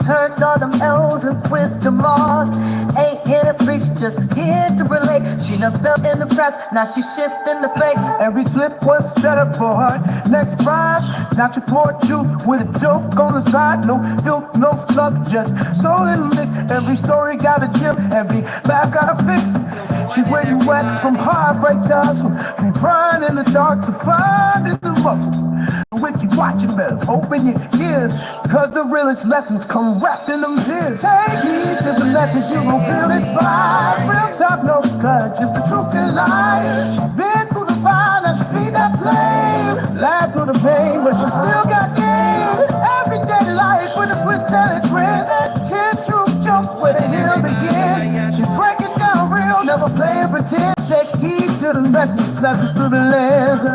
turn all them L's and twist them R's. Ain't here to preach, just here to relate. She done fell in the traps, now she shifting the fate. Every slip was set up for her next prize. Not your poor truth with a joke on the side. No filth, no fluff, just soul in the mix. Every story got a gem, every laugh got a fix. She's where you at, from heartbreak to hustle, from crying in the dark to finding the muscles. With you watching better, open your ears, cause the realest lessons come wrapped in them tears. Take heed to the lessons, you gon' feel inspired. Real talk, no cut, just the truth and light. She been through the fire, now she see that flame. Laugh through the pain, but she still got game. Everyday life with a twist and a grin. Tears, truth, jokes, where the hill begin. She break it down real, never play and pretend. Take heed to the lessons, lessons through the lens.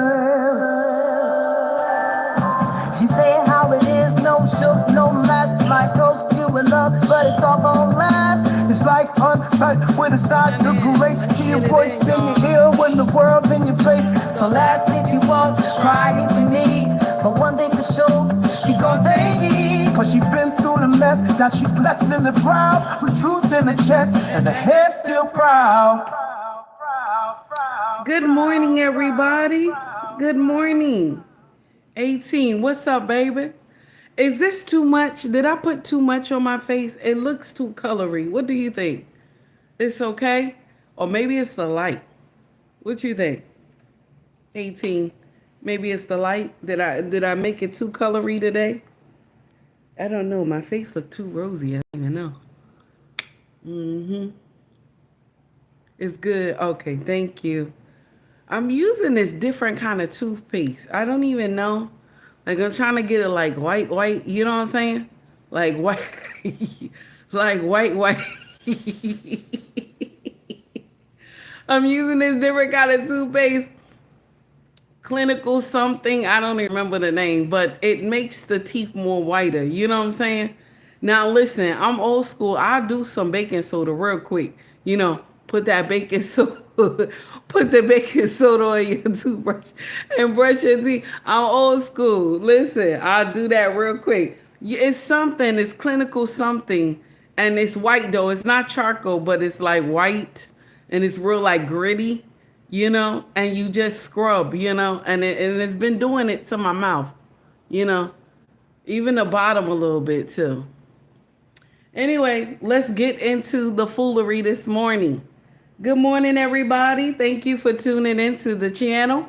She say how it is, no shook, no mask. Might toast you in love, but it's all gon' last. It's life uncut with a side to grace. She a voice in your ear when the world's in your face. So laugh if you want, cry if you need. But one thing for sure, you gon' take it. Cause she been through the mess, now she blessed in the proud. With truth in the chest, and the head still proud. Good morning, everybody. Good morning. 18, what's up, baby? Is this too much? Did I put too much on my face? It looks too colory. What do you think? It's okay? Or maybe it's the light. What you think? 18, maybe it's the light. Did I make it too colory today? I don't know. My face looked too rosy. I don't even know. It's good. Okay, thank you. I'm using this different kind of toothpaste. I don't even know. Like, I'm trying to get it like white. You know what I'm saying? Like white, like white. I'm using this different kind of toothpaste. Clinical something. I don't even remember the name, but it makes the teeth more whiter. You know what I'm saying? Now, listen, I'm old school. I'll do some baking soda real quick. You know, put that baking soda. Put the baking soda on your toothbrush and brush your teeth. I'm old school. Listen, I'll do that real quick. It's something, it's clinical something, and it's white though. It's not charcoal, but it's like white, and it's real like gritty, you know, and you just scrub, you know, and it's been doing it to my mouth, you know, even the bottom a little bit too. Anyway, let's get into the foolery this morning. Good morning, everybody. Thank you for tuning into the channel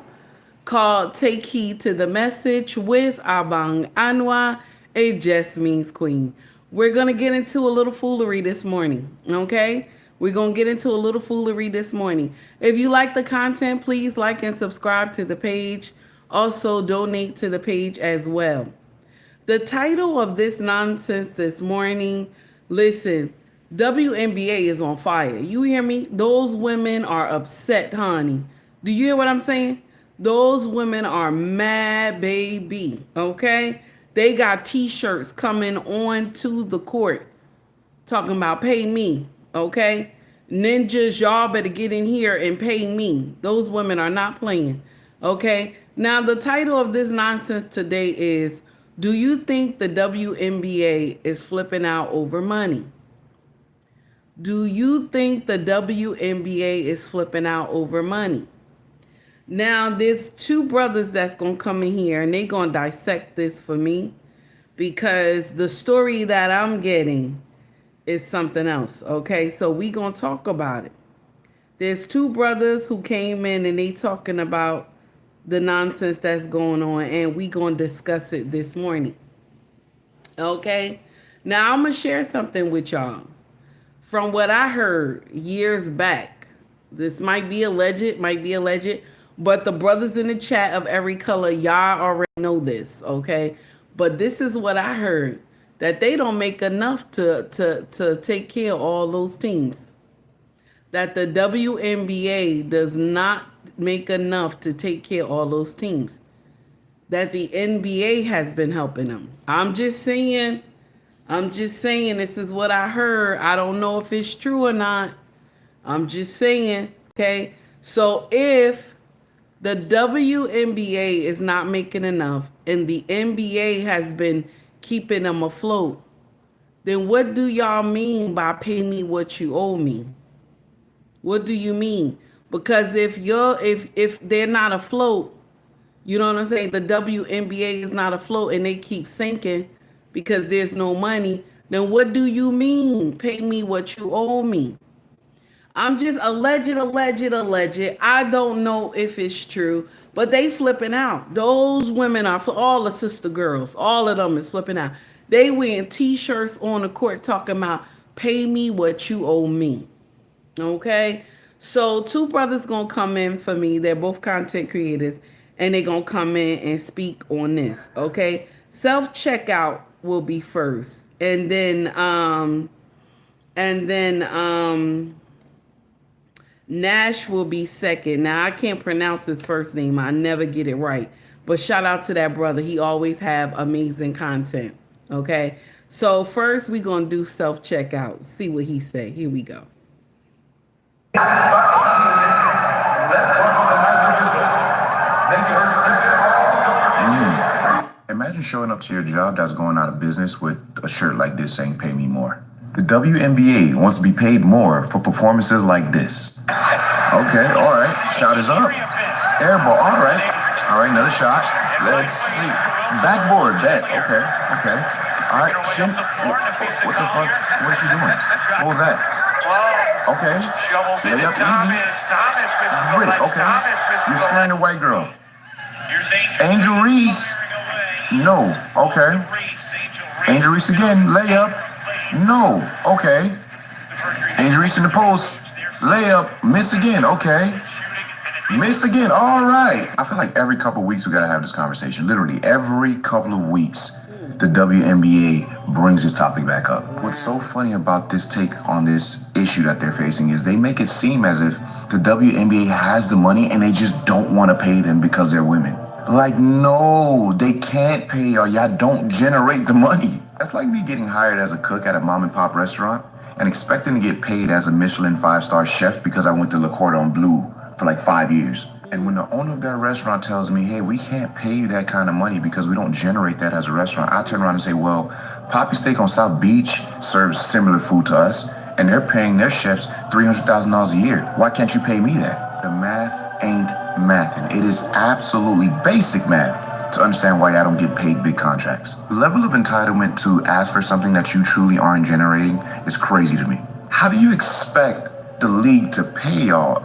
called Take Heed to the Message with Abang Anwa, a Just Means Queen. We're going to get into a little foolery this morning, okay? We're going to get into a little foolery this morning. If you like the content, please like and subscribe to the page. Also, donate to the page as well. The title of this nonsense this morning, listen, Wnba is on fire. You hear me? Those women are upset, honey. Do you hear what I'm saying? Those women are mad, baby. Okay? They got t-shirts coming on to the court talking about pay me. Okay? Ninjas, y'all better get in here and pay me. Those women are not playing. Okay? Now, the title of this nonsense today is, do you think the Wnba is flipping out over money? Do you think the Wnba is flipping out over money? Now, there's two brothers that's going to come in here and they're going to dissect this for me because the story that I'm getting is something else. Okay, so we going to talk about it. There's two brothers who came in and they talking about the nonsense that's going on, and we going to discuss it this morning. Okay, now I'm going to share something with y'all. From what I heard years back, this might be alleged, but the brothers in the chat of every color, y'all already know this, okay? But this is what I heard, that they don't make enough to take care of all those teams. That the Wnba does not make enough to take care of all those teams. That the NBA has been helping them. I'm just saying this is what I heard. I don't know if it's true or not. I'm just saying, okay? So if the Wnba is not making enough and the NBA has been keeping them afloat, then what do y'all mean by pay me what you owe me? What do you mean? Because if they're not afloat, you know what I'm saying? The WNBA is not afloat and they keep sinking because there's no money. Then what do you mean? Pay me what you owe me. I'm just alleged. I don't know if it's true, but they flipping out. Those women are, all the sister girls, all of them is flipping out. They wearing t-shirts on the court talking about pay me what you owe me. Okay? So two brothers gonna come in for me. They're both content creators, and they're gonna come in and speak on this. Okay? Self-checkout will be first. And then Nash will be second. Now I can't pronounce his first name. I never get it right. But shout out to that brother. He always have amazing content. Okay. So first we're gonna do self-checkout. See what he say. Here we go. Imagine showing up to your job that's going out of business with a shirt like this saying pay me more. The WNBA wants to be paid more for performances like this. Okay, all right, shot is up. Air ball, all right, another shot. Let's see. Backboard, bet, okay. All right, shin. What the fuck? What is she doing? What was that? Okay. Lay up easy. Great, okay. You're scaring the white girl. Angel Reese. No, okay. Angel Reese again, layup. No, okay. Angel Reese in the post. Layup, miss again, okay. Miss again, all right. I feel like every couple of weeks we gotta have this conversation. Literally every couple of weeks, the WNBA brings this topic back up. What's so funny about this take on this issue that they're facing is they make it seem as if the WNBA has the money and they just don't want to pay them because they're women. Like, no, they can't pay y'all. Y'all don't generate the money. That's like me getting hired as a cook at a mom and pop restaurant and expecting to get paid as a Michelin 5-star chef because I went to Le Cordon Bleu for like 5 years. And when the owner of that restaurant tells me, hey, we can't pay you that kind of money because we don't generate that as a restaurant, I turn around and say, well, Poppy Steak on South Beach serves similar food to us and they're paying their chefs $300,000 a year. Why can't you pay me that? The math ain't math, and it is absolutely basic math to understand why I don't get paid big contracts. The level of entitlement to ask for something that you truly aren't generating is crazy to me. How do you expect the league to pay y'all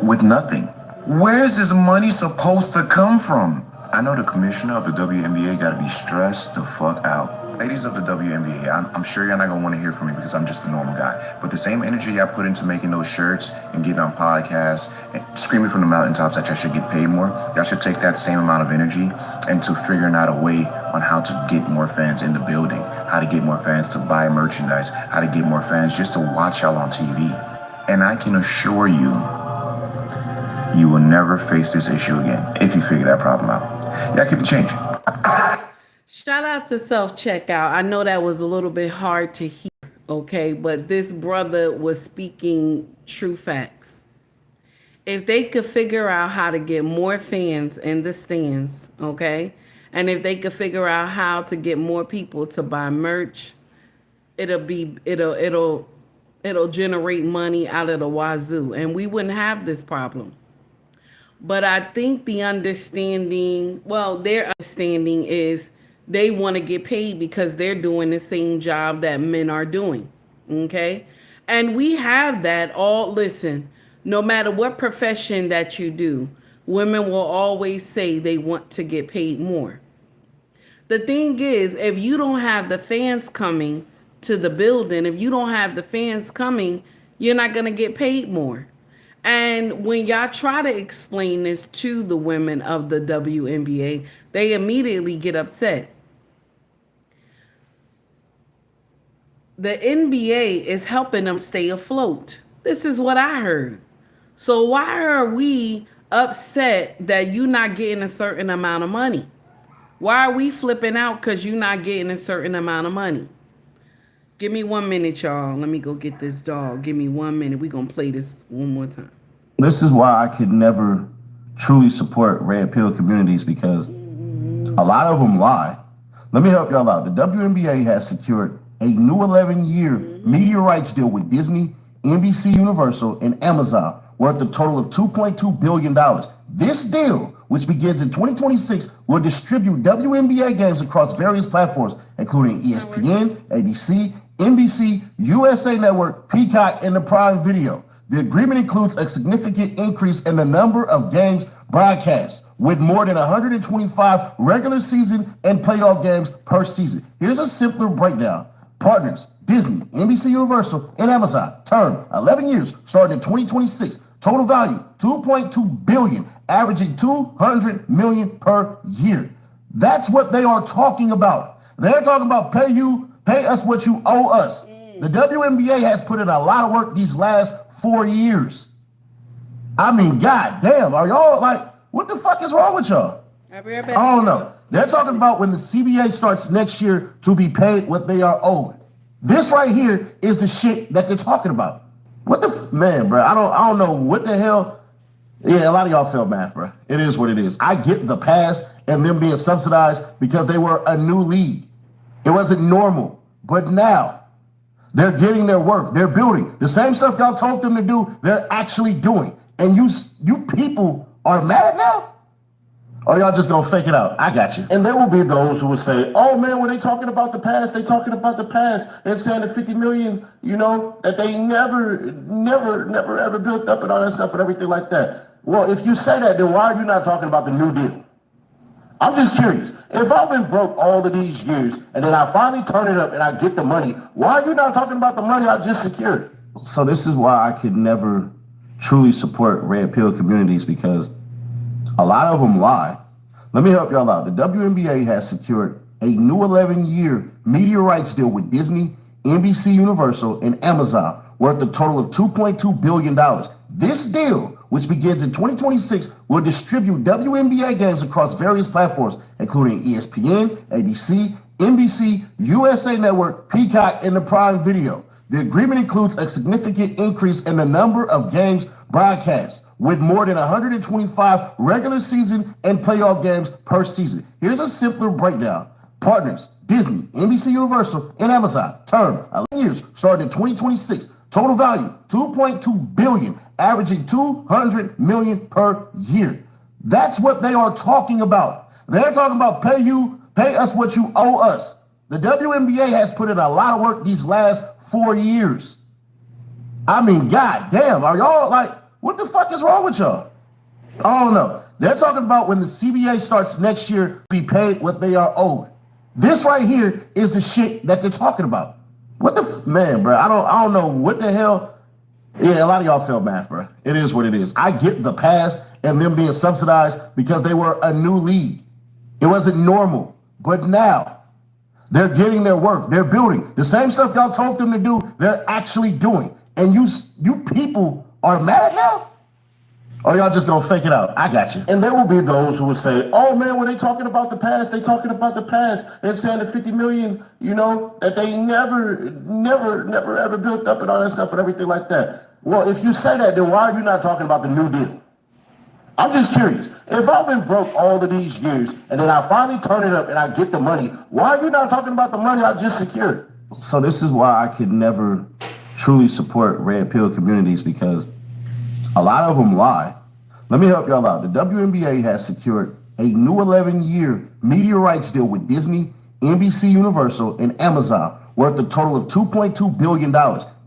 with nothing? Where's this money supposed to come from? I know the commissioner of the WNBA gotta be stressed the fuck out. Ladies of the WNBA, I'm sure you're not gonna want to hear from me because I'm just a normal guy. But the same energy I put into making those shirts and getting on podcasts and screaming from the mountaintops that y'all should get paid more, y'all should take that same amount of energy into figuring out a way on how to get more fans in the building, how to get more fans to buy merchandise, how to get more fans just to watch y'all on TV. And I can assure you, you will never face this issue again if you figure that problem out. Y'all keep the change. Shout out to self-checkout. I know that was a little bit hard to hear, okay? But this brother was speaking true facts. If they could figure out how to get more fans in the stands, okay? And if they could figure out how to get more people to buy merch, it'll generate money out of the wazoo. And we wouldn't have this problem. But I think their understanding is they want to get paid because they're doing the same job that men are doing. Okay. And we have that all. Listen, no matter what profession that you do, women will always say they want to get paid more. The thing is, if you don't have the fans coming to the building, if you don't have the fans coming, you're not going to get paid more. And when y'all try to explain this to the women of the WNBA, they immediately get upset. The NBA is helping them stay afloat. This is what I heard. So why are we upset that you're not getting a certain amount of money? Why are we flipping out because you're not getting a certain amount of money? Give me 1 minute, y'all. Let me go get this dog. Give me 1 minute. We're going to play this one more time. This is why I could never truly support red pill communities because a lot of them lie. Let me help y'all out. The WNBA has secured a new 11-year media rights deal with Disney, NBC Universal, and Amazon worth a total of $2.2 billion. This deal, which begins in 2026, will distribute WNBA games across various platforms, including ESPN, ABC, NBC, USA Network, Peacock, and the Prime Video. The agreement includes a significant increase in the number of games broadcast, with more than 125 regular season and playoff games per season. Here's a simpler breakdown. Partners, Disney, NBC Universal, and Amazon. Term, 11 years, starting in 2026. Total value, $2.2 billion, averaging $200 million per year. That's what they are talking about. They're talking about pay us what you owe us. The WNBA has put in a lot of work these last 4 years. I mean, god damn, are y'all like, what the fuck is wrong with y'all? I'll be right back. I don't know. They're talking about when the CBA starts next year to be paid what they are owed. This right here is the shit that they're talking about. What the man, bro? I don't know what the hell. Yeah, a lot of y'all failed math, bro. It is what it is. I get the past and them being subsidized because they were a new league. It wasn't normal, but now they're getting their work. They're building the same stuff y'all told them to do. They're actually doing, and you people are mad now. Or y'all just gonna fake it out? I got you. And there will be those who will say, oh man, when they talking about the past, they talking about the past and saying the 50 million, that they never ever built up and all that stuff and everything like that. Well, if you say that, then why are you not talking about the new deal? I'm just curious. If I've been broke all of these years and then I finally turn it up and I get the money, why are you not talking about the money I just secured? So this is why I could never truly support red pill communities, because a lot of them lie. Let me help y'all out. The WNBA has secured a new 11-year media rights deal with Disney, NBC Universal, and Amazon worth a total of $2.2 billion. This deal, which begins in 2026, will distribute WNBA games across various platforms, including ESPN, ABC, NBC, USA Network, Peacock, and the Prime Video. The agreement includes a significant increase in the number of games broadcast, with more than 125 regular season and playoff games per season. Here's a simpler breakdown. Partners, Disney, NBC Universal, and Amazon. Term, 11 years, starting in 2026. Total value, $2.2 billion, averaging $200 million per year. That's what they are talking about. They're talking about pay us what you owe us. The WNBA has put in a lot of work these last 4 years. I mean, god damn, are y'all like, what the fuck is wrong with y'all? I don't know. They're talking about when the CBA starts next year, be paid what they are owed. This right here is the shit that they're talking about. What the man, bro? I don't know what the hell. Yeah, a lot of y'all failed math, bro. It is what it is. I get the past and them being subsidized because they were a new league. It wasn't normal, but now they're getting their work. They're building the same stuff y'all told them to do. They're actually doing, and you people are mad now? Or y'all just gonna fake it out? I got you. And there will be those who will say, oh man, when they talking about the past, they talking about the past and saying the 50 million, that they never ever built up and all that stuff and everything like that. Well, if you say that, then why are you not talking about the new deal? I'm just curious. If I've been broke all of these years and then I finally turn it up and I get the money, why are you not talking about the money I just secured? So this is why I could never truly support red pill communities, because a lot of them lie. Let me help y'all out. The WNBA has secured a new 11-year media rights deal with Disney, NBC Universal, and Amazon worth a total of $2.2 billion.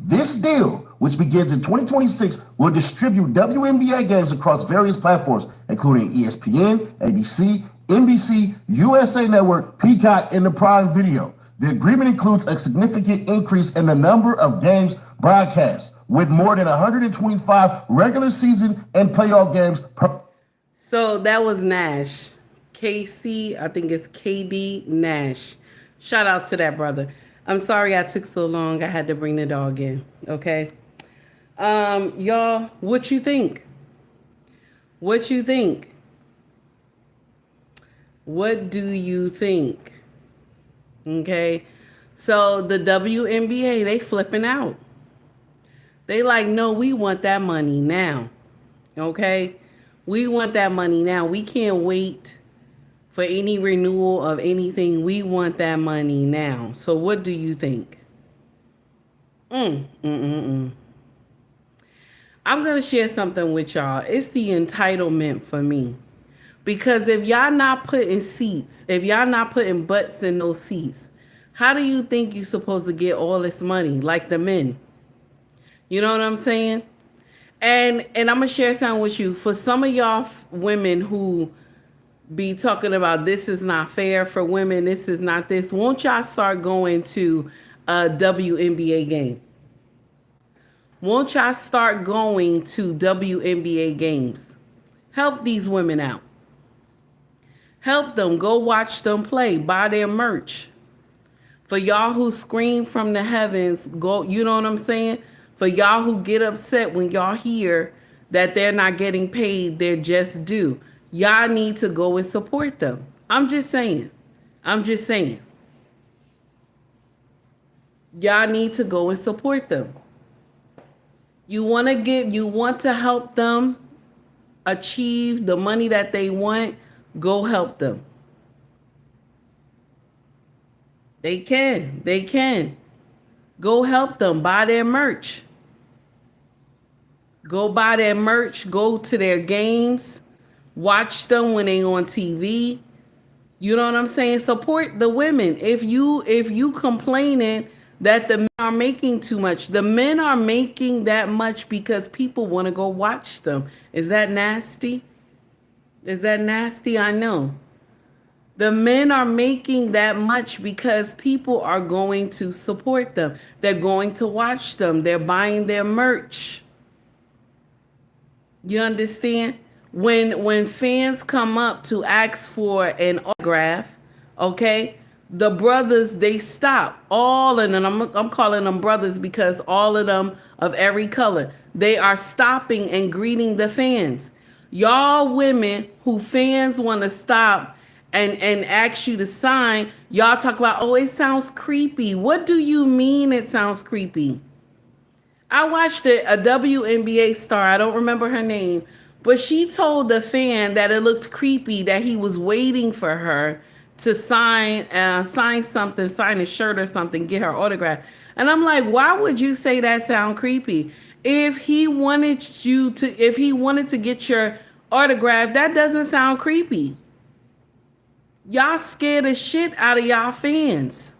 This deal, which begins in 2026, will distribute WNBA games across various platforms, including ESPN, ABC, NBC, USA Network, Peacock, and the Prime Video. The agreement includes a significant increase in the number of games broadcast, with more than 125 regular season and playoff games per. So that was Nash. KC, I think it's KD Nash. Shout out to that brother. I'm sorry I took so long. I had to bring the dog in. Okay. Y'all, what you think? What you think? What do you think? Okay. So the WNBA, they flipping out. They like, no, we want that money now. Okay. We want that money now. We can't wait for any renewal of anything. We want that money now. So what do you think? I'm going to share something with y'all. It's the entitlement for me. Because if y'all not putting seats, if y'all not putting butts in those seats, how do you think you're supposed to get all this money like the men? You know what I'm saying? And I'm going to share something with you. For some of y'all women who be talking about this is not fair for women, this is not this, won't y'all start going to a WNBA game? Won't y'all start going to WNBA games? Help these women out. Help them. Go watch them play. Buy their merch. For y'all who scream from the heavens, go, you know what I'm saying? For y'all who get upset when y'all hear that they're not getting paid, they're just due. Y'all need to go and support them. I'm just saying. I'm just saying. Y'all need to go and support them. You want to help them achieve the money that they want, go help them. They can. Go help them. Buy their merch. Go buy their merch. Go to their games. Watch them when they on TV. You know what I'm saying? Support the women. If you complaining that the men are making too much, the men are making that much because people want to go watch them. Is that nasty? Is that nasty? I know. The men are making that much because people are going to support them. They're going to watch them. They're buying their merch. You understand? When fans come up to ask for an autograph, okay, the brothers, they stop. All of them, I'm calling them brothers because all of them of every color, they are stopping and greeting the fans. Y'all women who fans want to stop and ask you to sign, y'all talk about, oh, it sounds creepy. What do you mean it sounds creepy? I watched a WNBA star, I don't remember her name, but she told the fan that it looked creepy that he was waiting for her to sign something, sign a shirt or something, get her autograph. And I'm like, why would you say that sound creepy? If he wanted to get your autograph, that doesn't sound creepy. Y'all scared the shit out of y'all fans.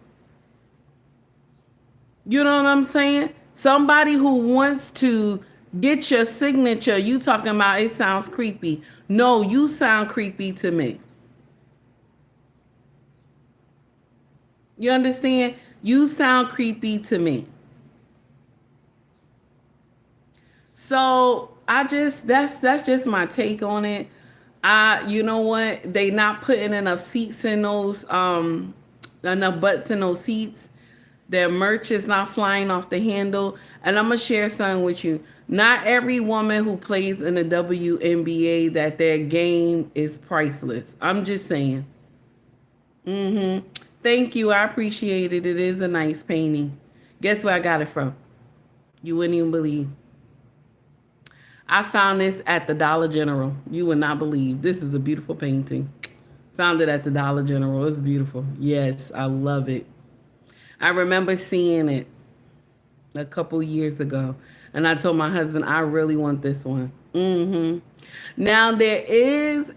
You know what I'm saying? Somebody who wants to get your signature, you talking about it sounds creepy. No, you sound creepy to me. You understand? You sound creepy to me. So that's just my take on it. You know what? They not putting enough seats in those, enough butts in those seats. Their merch is not flying off the handle. And I'm going to share something with you. Not every woman who plays in the WNBA that their game is priceless. I'm just saying. Thank you. I appreciate it. It is a nice painting. Guess where I got it from? You wouldn't even believe. I found this at the Dollar General. You would not believe. This is a beautiful painting. Found it at the Dollar General. It's beautiful. Yes, I love it. I remember seeing it a couple years ago. And I told my husband, I really want this one. Now there is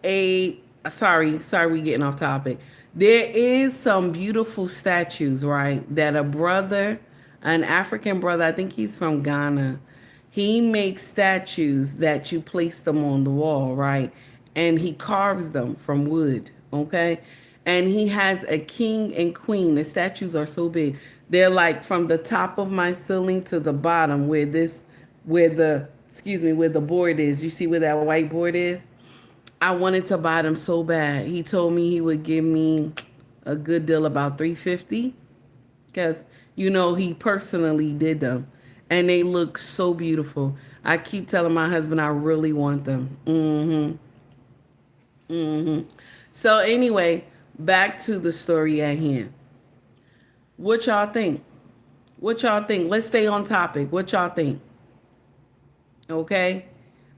sorry, we getting off topic. There is some beautiful statues, right? That a brother, an African brother, I think he's from Ghana. He makes statues that you place them on the wall, right? And he carves them from wood, okay? And he has a king and queen. The statues are so big. They're like from the top of my ceiling to the bottom where the board is. You see where that white board is? I wanted to buy them so bad. He told me he would give me a good deal, about $350, because, you know, he personally did them. And they look so beautiful. I keep telling my husband I really want them. So anyway, back to the story at hand. What y'all think? What y'all think? Let's stay on topic. What y'all think? Okay?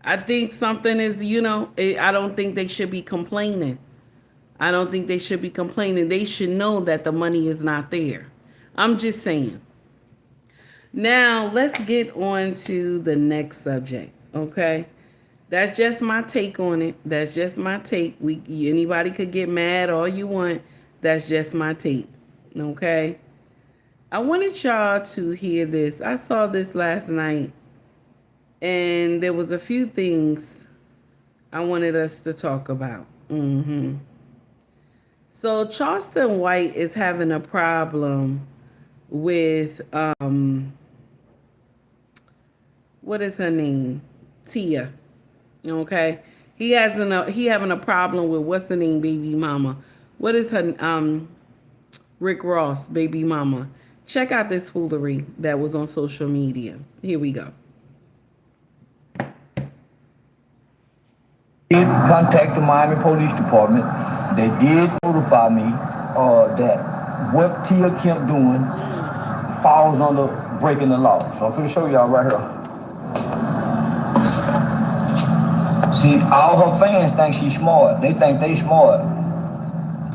I think something is, I don't think they should be complaining. I don't think they should be complaining. They should know that the money is not there. I'm just saying. Now, let's get on to the next subject, okay? That's just my take on it. That's just my take. Anybody could get mad all you want. That's just my take, okay? I wanted y'all to hear this. I saw this last night, and there was a few things I wanted us to talk about. So Charleston White is having a problem with what is her name? Tia. Okay. He having a problem with what's her name, baby mama. What is her Rick Ross, baby mama. Check out this foolery that was on social media. Here we go. Did contact the Miami Police Department. They did notify me that what Tia Kemp doing falls under breaking the law. So I'm going to show y'all right here. See, all her fans think she's smart. They think they smart.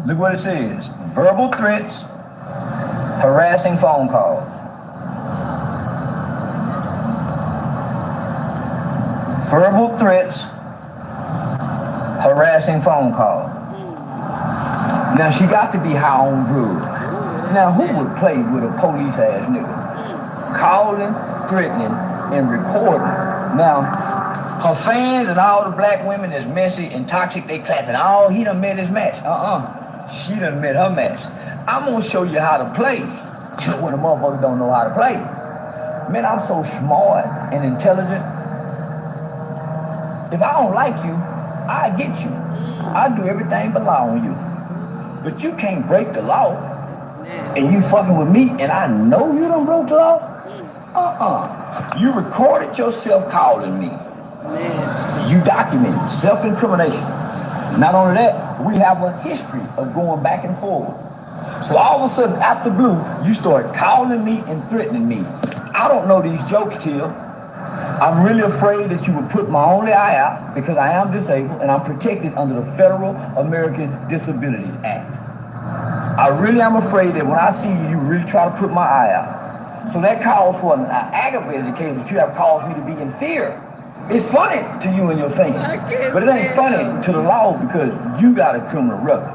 Look what it says. Verbal threats, harassing phone calls. Verbal threats, harassing phone calls. Now she got to be high on drugs. Now who would play with a police ass nigga? Calling, threatening, and recording. Now, her fans and all the black women that's messy and toxic, they clapping. Oh, he done met his match. She done met her match. I'm gonna show you how to play. You know when a motherfucker don't know how to play. Man, I'm so smart and intelligent. If I don't like you, I get you. I do everything but lie on you. But you can't break the law. And you fucking with me and I know you done broke the law? You recorded yourself calling me. You documented self-incrimination. Not only that, we have a history of going back and forward. So all of a sudden, out the blue, you start calling me and threatening me. I don't know these jokes, Tia. I'm really afraid that you would put my only eye out because I am disabled and I'm protected under the Federal American Disabilities Act. I really am afraid that when I see you, you really try to put my eye out. So that calls for an aggravated case that you have caused me to be in fear. It's funny to you and your fans, but it ain't funny to the law because you got a criminal record.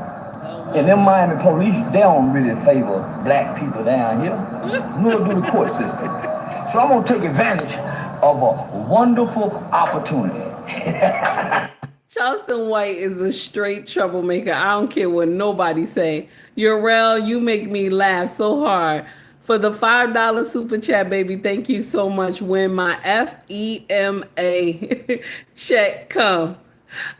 And them Miami police, they don't really favor black people down here, nor do the court system. So I'm gonna take advantage of a wonderful opportunity. Charleston White is a straight troublemaker. I don't care what nobody say. Urel, you make me laugh so hard. For the $5 super chat, baby, thank you so much. When my FEMA check come,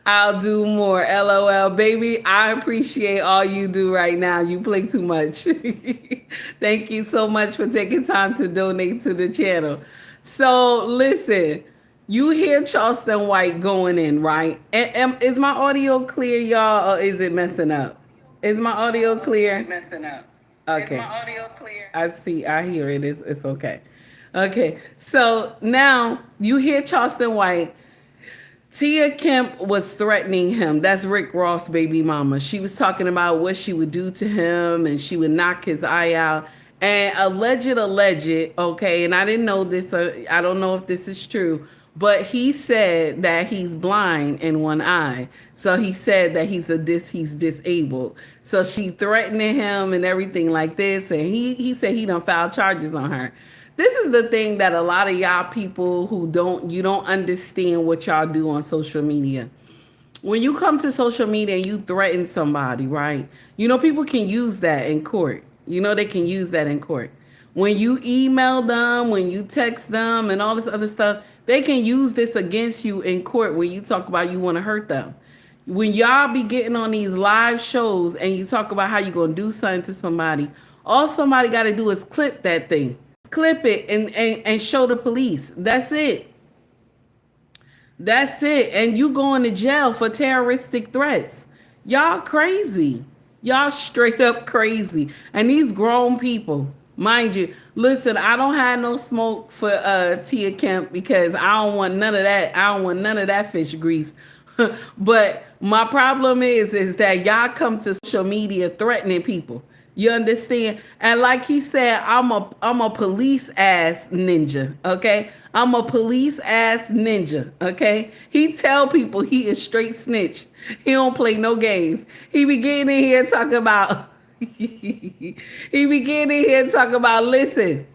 I'll do more. LOL, baby. I appreciate all you do right now. You play too much. Thank you so much for taking time to donate to the channel. So listen, you hear Charleston White going in, right? Is my audio clear, y'all, or is it messing up? Is my audio clear? Messing up. Okay. Is my audio clear? I see. I hear it. It's okay. Okay. So now you hear Charleston White. Tia Kemp was threatening him. That's Rick Ross' baby mama. She was talking about what she would do to him and she would knock his eye out. And alleged, okay, and I didn't know this. I don't know if this is true, but he said that he's blind in one eye. So he said that he's disabled. So she threatening him and everything like this. And he said he done filed charges on her. This is the thing that a lot of y'all people who you don't understand what y'all do on social media. When you come to social media and you threaten somebody, right? You know, people can use that in court. You know, they can use that in court. When you email them, when you text them and all this other stuff, they can use this against you in court when you talk about you want to hurt them. When y'all be getting on these live shows and you talk about how you're going to do something to somebody, all somebody got to do is clip that thing. Clip it and show the police. That's it. That's it. And you going to jail for terroristic threats. Y'all crazy. Y'all straight up crazy. And these grown people, mind you, listen, I don't have no smoke for Tia Kemp because I don't want none of that. I don't want none of that fish grease. But my problem is that y'all come to social media threatening people. You understand? And like he said, I'm a police ass ninja. Okay, I'm a police ass ninja. Okay, he tell people he is straight snitch. He don't play no games. He be getting in here talking about. He be getting in here talking about. Listen.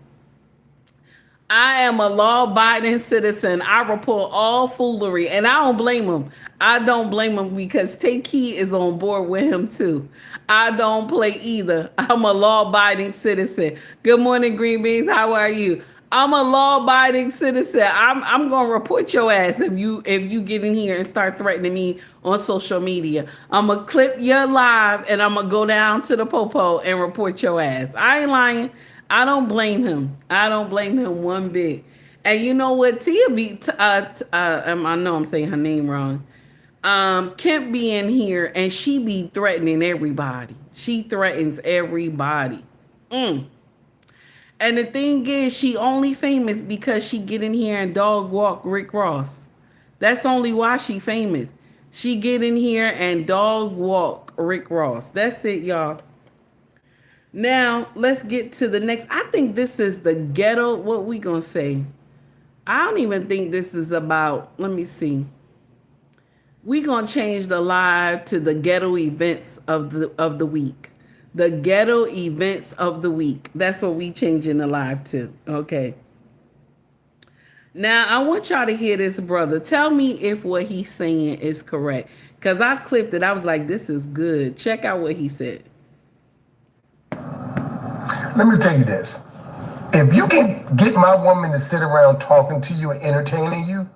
I am a law-abiding citizen. I report all foolery, and I don't blame him. I don't blame him because Take Key is on board with him too. I don't play either. I'm a law-abiding citizen. Good morning, Green Beans. How are you? I'm a law-abiding citizen. I'm gonna report your ass if you get in here and start threatening me on social media. I'm gonna clip your live and I'm gonna go down to the popo and report your ass. I ain't lying. I don't blame him. I don't blame him one bit. And you know what? Tia be, I know I'm saying her name wrong. Kemp be in here and she be threatening everybody. She threatens everybody. And the thing is, she only famous because she get in here and dog walk Rick Ross. That's only why she famous. She get in here and dog walk Rick Ross. That's it, y'all. Now, let's get to the next. I think this is the ghetto. What we gonna say? I don't even think this is about, let me see. We gonna change the live to the ghetto events of the week. The ghetto events of the week. That's what we changing the live to. Okay. Now, I want y'all to hear this brother. Tell me if what he's saying is correct. Because I clipped it. I was like, this is good. Check out what he said. Let me tell you this. If you can get my woman to sit around talking to you and entertaining you,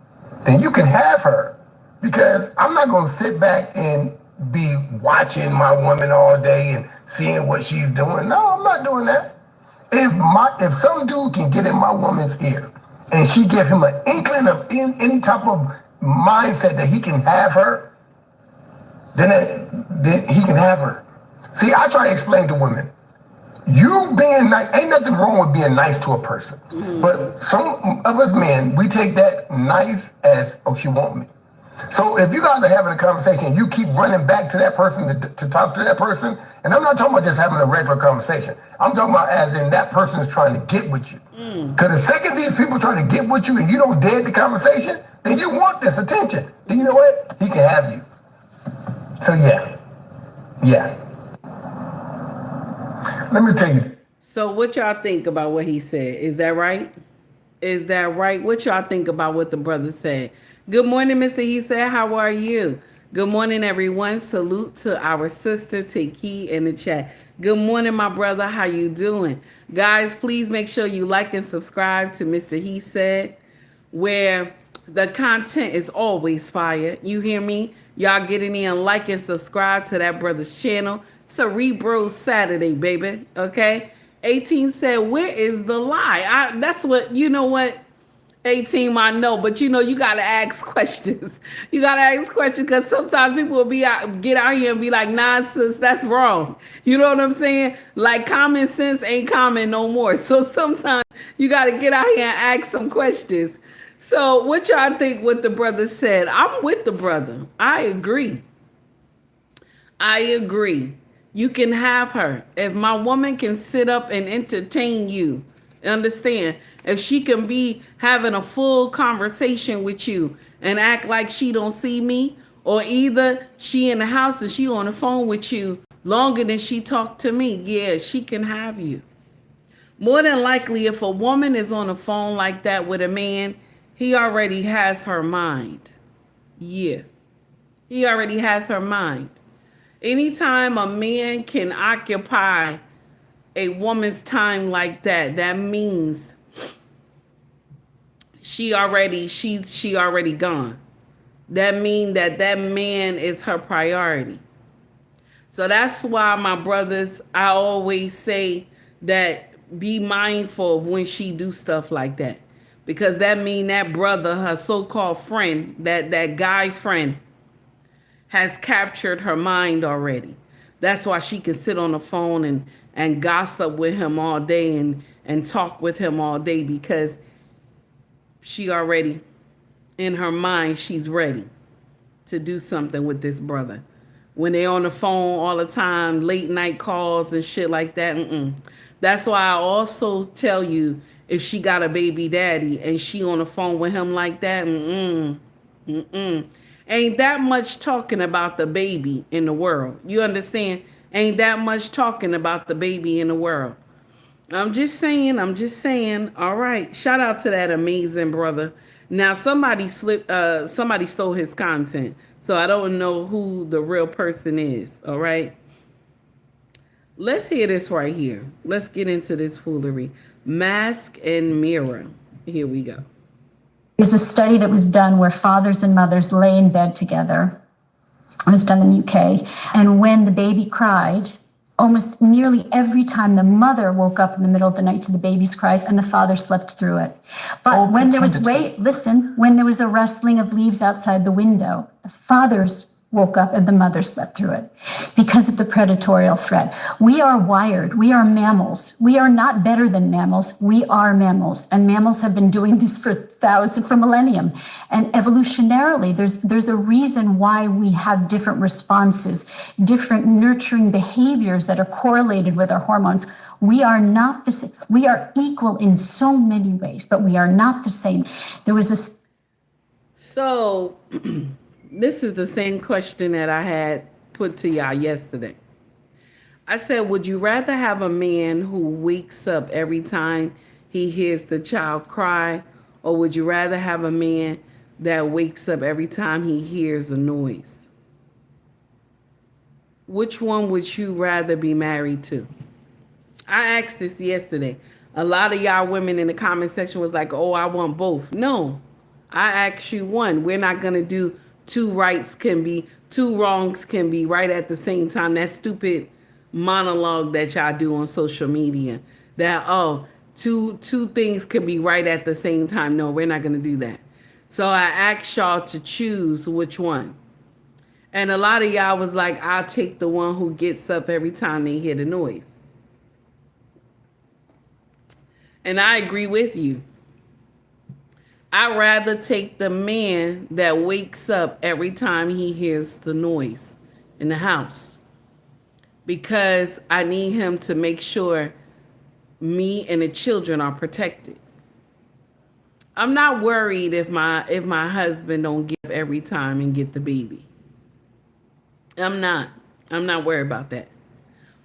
then you can have her. Because I'm not going to sit back and be watching my woman all day and seeing what she's doing. No, I'm not doing that. If some dude can get in my woman's ear and she give him an inkling of any type of mindset that he can have her, then he can have her. See, I try to explain to women, you being nice, ain't nothing wrong with being nice to a person. But some of us men, we take that nice as, oh, she want me. So if you guys are having a conversation, you keep running back to that person to talk to that person, and I'm not talking about just having a regular conversation. I'm talking about as in that person is trying to get with you. Because the second these people try to get with you and you don't dead the conversation, then you want this attention. Then you know what? He can have you. So yeah. Let me tell you. So what y'all think about what he said? Is that right? Is that right? What y'all think about what the brother said? Good morning, Mr. He said. How are you? Good morning, everyone. Salute to our sister Taki in the chat. Good morning, my brother. How you doing? Guys, please make sure you like and subscribe to Mr. He Said, where the content is always fire. You hear me? Y'all get in there and like and subscribe to that brother's channel. Cerebro Saturday, baby. Okay? 18 said, where is the lie? That's what, you know what? 18, I know, but you know, you got to ask questions. You got to ask questions because sometimes people will get out here and be like, nah, sis, that's wrong. You know what I'm saying? Like common sense ain't common no more. So sometimes you got to get out here and ask some questions. So what y'all think what the brother said? I'm with the brother. I agree. You can have her. If my woman can sit up and entertain you, understand? If she can be having a full conversation with you and act like she don't see me, or either she in the house and she on the phone with you longer than she talked to me, yeah, she can have you. More than likely, if a woman is on the phone like that with a man, he already has her mind. Yeah, he already has her mind. Anytime a man can occupy a woman's time like that, that means she already gone. That means that man is her priority. So that's why, my brothers, I always say that be mindful of when she do stuff like that. Because that mean that brother, her so-called friend, that guy friend, has captured her mind already. That's why she can sit on the phone and gossip with him all day and talk with him all day, because she already, in her mind, she's ready to do something with this brother. When they on the phone all the time, late night calls and shit like that. That's why I also tell you, if she got a baby daddy and she on the phone with him like that, ain't that much talking about the baby in the world. You understand? Ain't that much talking about the baby in the world. I'm just saying. All right. Shout out to that amazing brother. Now somebody stole his content. So I don't know who the real person is. All right. Let's hear this right here. Let's get into this foolery. Mask and mirror. Here we go. There's a study that was done where fathers and mothers lay in bed together. It was done in the UK. And when the baby cried, almost nearly every time the mother woke up in the middle of the night to the baby's cries and the father slept through it. But when there was, when there was a rustling of leaves outside the window, the fathers woke up and the mother slept through it because of the predatorial threat. We are wired. We are mammals. We are not better than mammals. We are mammals. And mammals have been doing this for millennium. And evolutionarily, there's a reason why we have different responses, different nurturing behaviors that are correlated with our hormones. We are not the same. We are equal in so many ways, but we are not the same. There was a... So... This is the same question that I had put to y'all yesterday. I said, would you rather have a man who wakes up every time he hears the child cry, or would you rather have a man that wakes up every time he hears a noise? Which one would you rather be married to? I asked this yesterday. A lot of y'all women in the comment section was like, oh, I want both. No, I asked you one. We're not going to do two wrongs can be right at the same time. That stupid monologue that y'all do on social media. That, two things can be right at the same time. No, we're not going to do that. So I asked y'all to choose which one. And a lot of y'all was like, I'll take the one who gets up every time they hear the noise. And I agree with you. I'd rather take the man that wakes up every time he hears the noise in the house, because I need him to make sure me and the children are protected. I'm not worried if my husband don't get up every time and get the baby. I'm not worried about that.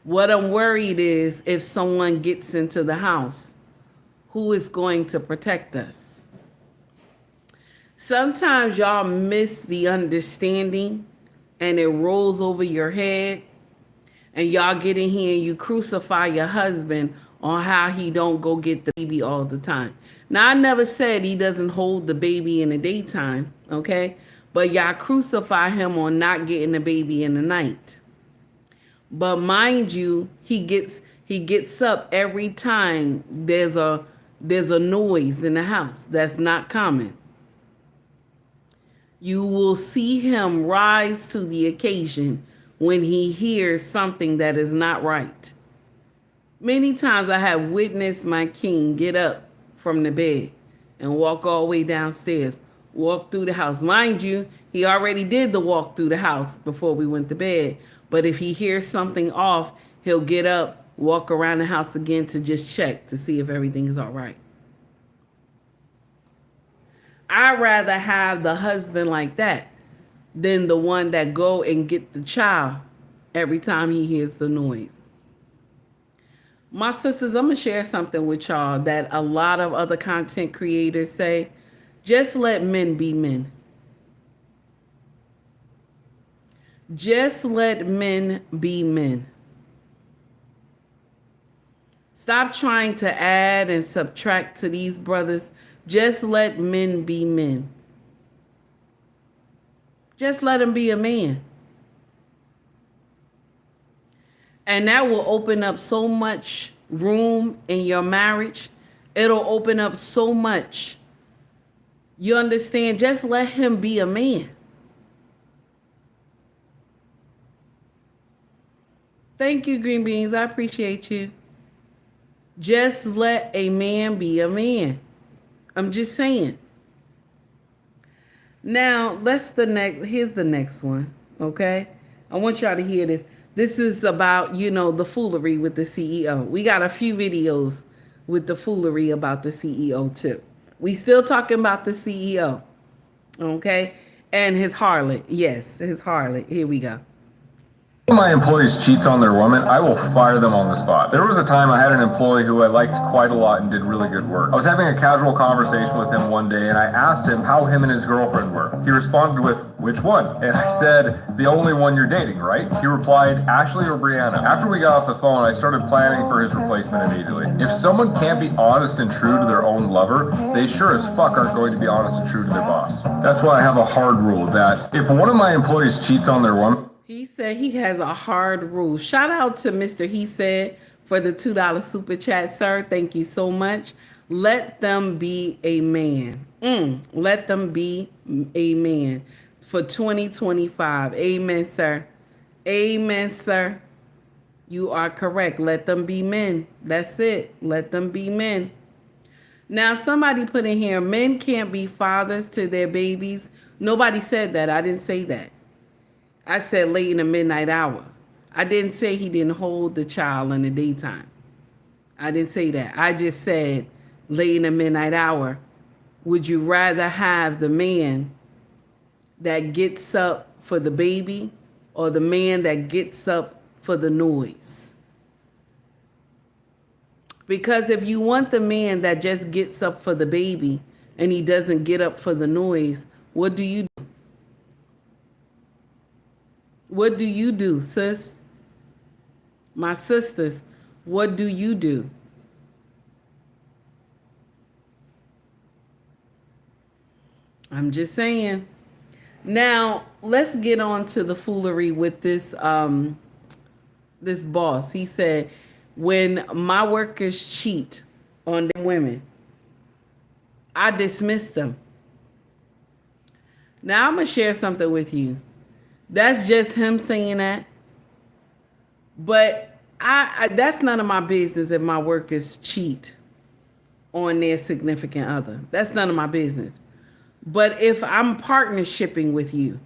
What I'm worried is if someone gets into the house, who is going to protect us? Sometimes y'all miss the understanding and it rolls over your head, and y'all get in here and you crucify your husband on how he don't go get the baby all the time. Now, I never said he doesn't hold the baby in the daytime, okay? But y'all crucify him on not getting the baby in the night. But mind you, he gets up every time there's a noise in the house. That's not common. You will see him rise to the occasion when he hears something that is not right. Many times I have witnessed my king get up from the bed and walk all the way downstairs, walk through the house. Mind you, he already did the walk through the house before we went to bed. But if he hears something off, he'll get up, walk around the house again to just check to see if everything is all right. I'd rather have the husband like that than the one that go and get the child every time he hears the noise. My sisters, I'm going to share something with y'all that a lot of other content creators say. Just let men be men. Just let men be men. Stop trying to add and subtract to these brothers. Just let men be men. Just let him be a man. And that will open up so much room in your marriage. It'll open up so much. You understand? Just let him be a man. Thank you, Green Beans. I appreciate you. Just let a man be a man. I'm just saying. Now, here's the next one, okay? I want y'all to hear this. This is about, the foolery with the CEO. We got a few videos with the foolery about the CEO too. We still talking about the CEO, okay? And his harlot. Yes, his harlot. Here we go. My employees cheats on their woman, I will fire them on the spot. There was a time I had an employee who I liked quite a lot and did really good work. I was having a casual conversation with him one day and I asked him how him and his girlfriend were. He responded with, "Which one?" And I said, "The only one you're dating, right?" He replied, "Ashley or Brianna." After we got off the phone, I started planning for his replacement immediately. If someone can't be honest and true to their own lover, they sure as fuck aren't going to be honest and true to their boss. That's why I have a hard rule that if one of my employees cheats on their woman, He said he has a hard rule. Shout out to Mr. He Said for the $2 super chat, sir. Thank you so much. Let them be a man. Let them be a man for 2025. Amen, sir. Amen, sir. You are correct. Let them be men. That's it. Let them be men. Now, somebody put in here, men can't be fathers to their babies. Nobody said that. I didn't say that. I said late in the midnight hour. I didn't say he didn't hold the child in the daytime. I didn't say that. I just said late in the midnight hour. Would you rather have the man that gets up for the baby or the man that gets up for the noise? Because if you want the man that just gets up for the baby and he doesn't get up for the noise, what do you do? What do you do, sis? My sisters, what do you do? I'm just saying. Now, let's get on to the foolery with this this boss. He said, when my workers cheat on the women, I dismiss them. Now, I'm going to share something with you. That's just him saying that. But I that's none of my business if my workers cheat on their significant other. That's none of my business. But if I'm partnershiping with you,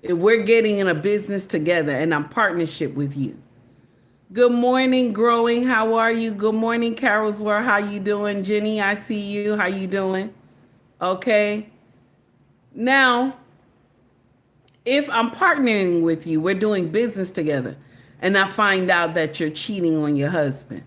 if we're getting in a business together and I'm partnership with you. Good morning, Growing. How are you? Good morning, Carol's World. How you doing? Jenny, I see you. How you doing? Okay. Now, if I'm partnering with you, we're doing business together, and I find out that you're cheating on your husband,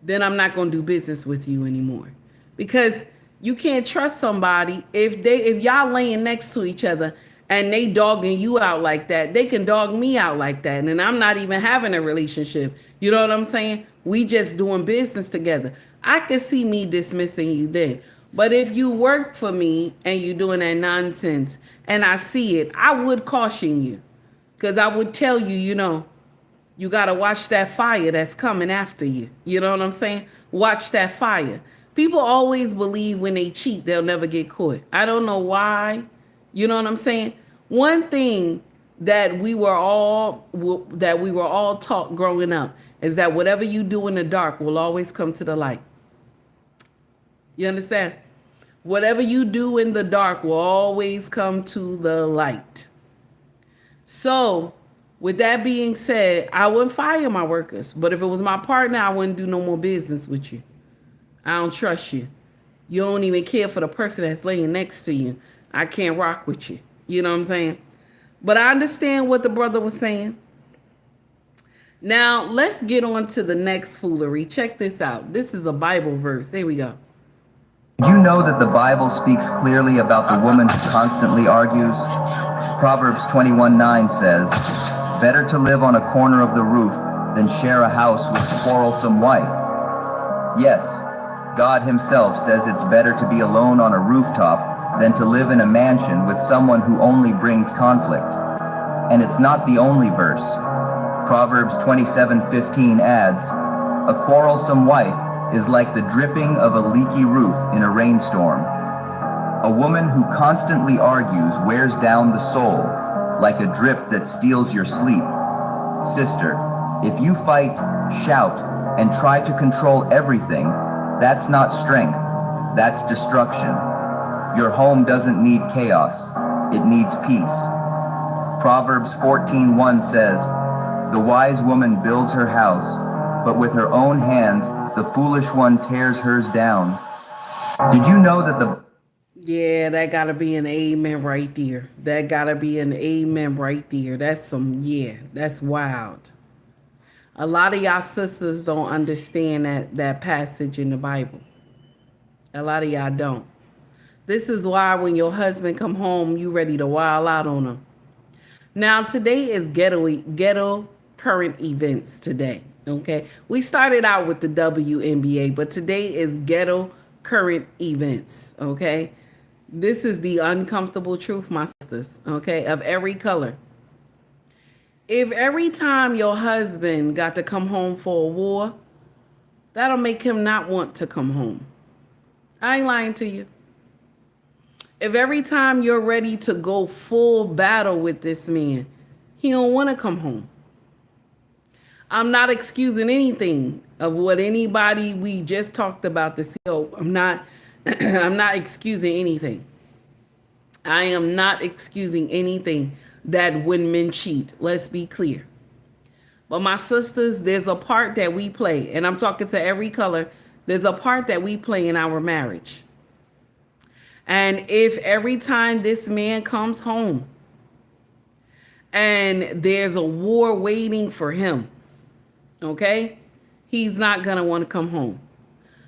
then I'm not going to do business with you anymore. Because you can't trust somebody if y'all laying next to each other and they dogging you out like that, they can dog me out like that. And I'm not even having a relationship. You know what I'm saying? We just doing business together. I could see me dismissing you then. But if you work for me and you doing that nonsense and I see it, I would caution you. Because I would tell you, you got to watch that fire that's coming after you. You know what I'm saying? Watch that fire. People always believe when they cheat, they'll never get caught. I don't know why. You know what I'm saying? One thing that we were all taught growing up is that whatever you do in the dark will always come to the light. You understand? Whatever you do in the dark will always come to the light. So, with that being said, I wouldn't fire my workers. But if it was my partner, I wouldn't do no more business with you. I don't trust you. You don't even care for the person that's laying next to you. I can't rock with you. You know what I'm saying? But I understand what the brother was saying. Now, let's get on to the next foolery. Check this out. This is a Bible verse. Here we go. Did you know that the Bible speaks clearly about the woman who constantly argues? Proverbs 21:9 says, "Better to live on a corner of the roof than share a house with a quarrelsome wife." Yes, God himself says it's better to be alone on a rooftop than to live in a mansion with someone who only brings conflict. And it's not the only verse. Proverbs 27:15 adds, "A quarrelsome wife is like the dripping of a leaky roof in a rainstorm. A woman who constantly argues wears down the soul, like a drip that steals your sleep. Sister, if you fight, shout, and try to control everything, that's not strength, that's destruction. Your home doesn't need chaos. it needs peace. Proverbs 14:1 says, "The wise woman builds her house, but with her own hands the foolish one tears hers down." Did you know that the Yeah, that gotta be an amen right there. That gotta be an amen right there. That's wild. A lot of y'all sisters don't understand that passage in the Bible. A lot of y'all don't. This is why when your husband come home, you ready to wild out on him. Now, today is ghetto current events today, okay? We started out with the WNBA, but today is ghetto current events, okay? This is the uncomfortable truth, my sisters, okay, of every color. If every time your husband got to come home for a war, that'll make him not want to come home. I ain't lying to you. If every time you're ready to go full battle with this man, he don't want to come home. I'm not excusing anything of what anybody we just talked about the CEO. I'm not excusing anything. I am not excusing anything that when men cheat. Let's be clear. But my sisters, there's a part that we play, and I'm talking to every color. There's a part that we play in our marriage. And if every time this man comes home and there's a war waiting for him, okay, he's not going to want to come home.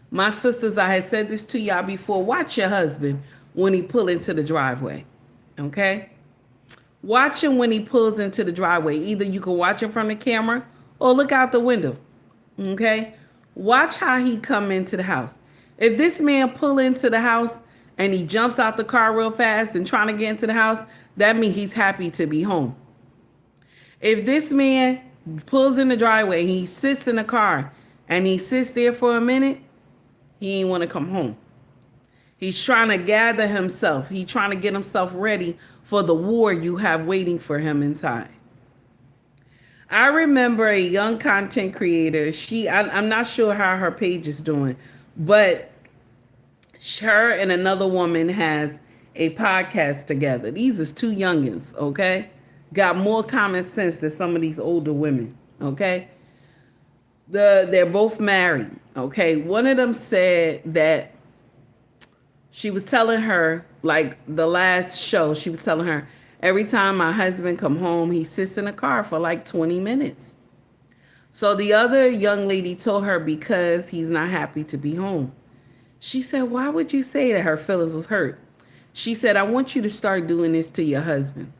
My sisters, I had said this to y'all before. Watch your husband when he pull into the driveway, okay? Watch him when he pulls into the driveway. Either you can watch him from the camera or look out the window, okay? Watch how he come into the house. If this man pull into the house and he jumps out the car real fast and trying to get into the house, that means he's happy to be home. If this man pulls in the driveway, he sits in the car and he sits there for a minute, he ain't want to come home. He's trying to gather himself. He's trying to get himself ready for the war you have waiting for him inside. I remember a young content creator. I'm not sure how her page is doing, but her and another woman has a podcast together. These is two youngins, okay? Got more common sense than some of these older women, okay? They're both married, okay? One of them said that she was telling her, like the last show, she was telling her, every time my husband come home, he sits in the car for like 20 minutes. So the other young lady told her because he's not happy to be home. She said, why would you say that? Her feelings was hurt. She said, I want you to start doing this to your husband.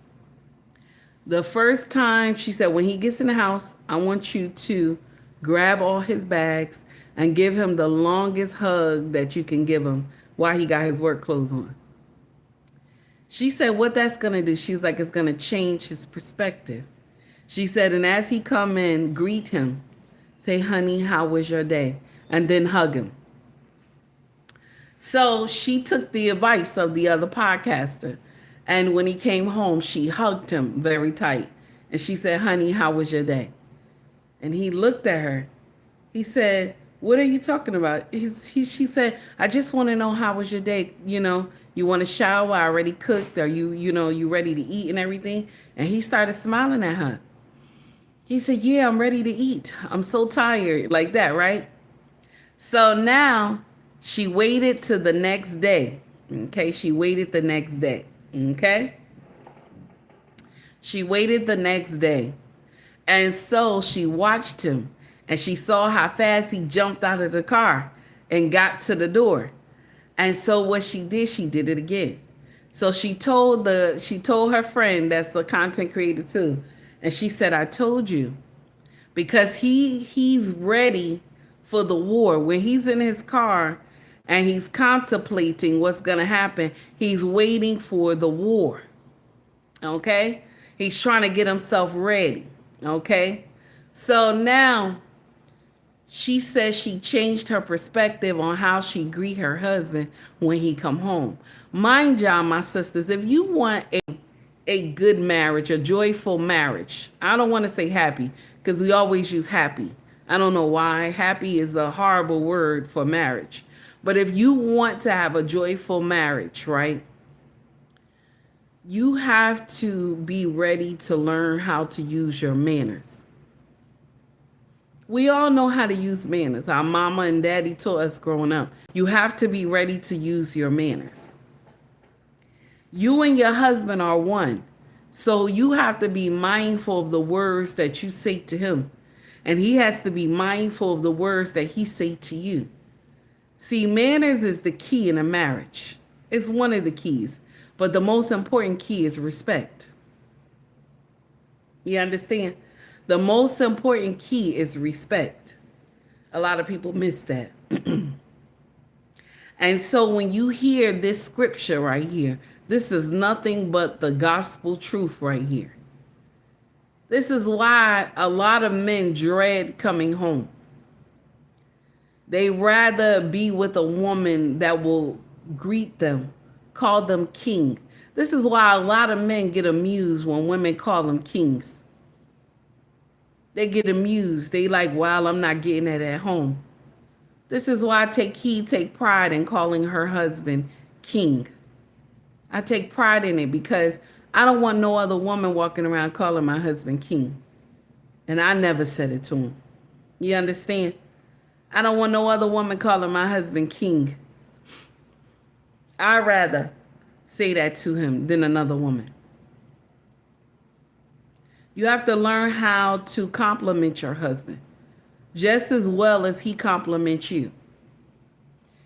The first time, she said, when he gets in the house, I want you to grab all his bags and give him the longest hug that you can give him while he got his work clothes on. She said, what that's going to do, she's like, it's going to change his perspective. She said, and as he come in, greet him. Say, honey, how was your day? And then hug him. So she took the advice of the other podcaster. And when he came home, she hugged him very tight. And she said, honey, how was your day? And he looked at her. He said, what are you talking about? She said, I just want to know how was your day? You know, you want to shower? I already cooked. Are you ready to eat and everything? And he started smiling at her. He said, yeah, I'm ready to eat. I'm so tired. Like that, right? So now she waited to the next day. Okay, she waited the next day. Okay? She waited the next day. And so she watched him. And she saw how fast he jumped out of the car and got to the door. And so what she did it again. So she told her friend that's a content creator too. And she said, I told you. Because he's ready for the war. When he's in his car and he's contemplating what's going to happen, he's waiting for the war. Okay? He's trying to get himself ready. Okay? So now she says she changed her perspective on how she greet her husband when he come home. Mind y'all, my sisters, if you want a good marriage, a joyful marriage, I don't want to say happy because we always use happy. I don't know why. Happy is a horrible word for marriage. But if you want to have a joyful marriage, right? You have to be ready to learn how to use your manners. We all know how to use manners. Our mama and daddy taught us growing up. You have to be ready to use your manners. You and your husband are one. So you have to be mindful of the words that you say to him. And he has to be mindful of the words that he say to you. See, manners is the key in a marriage. It's one of the keys. But the most important key is respect. You understand? The most important key is respect. A lot of people miss that. And so when you hear this scripture right here, this is nothing but the gospel truth right here. This is why a lot of men dread coming home. They rather be with a woman that will greet them, call them king. This is why a lot of men get amused when women call them kings. They get amused. They like, well, I'm not getting that at home. This is why I take pride in calling her husband king. I take pride in it because I don't want no other woman walking around calling my husband king. And I never said it to him. You understand? I don't want no other woman calling my husband king. I'd rather say that to him than another woman. You have to learn how to compliment your husband just as well as he compliments you.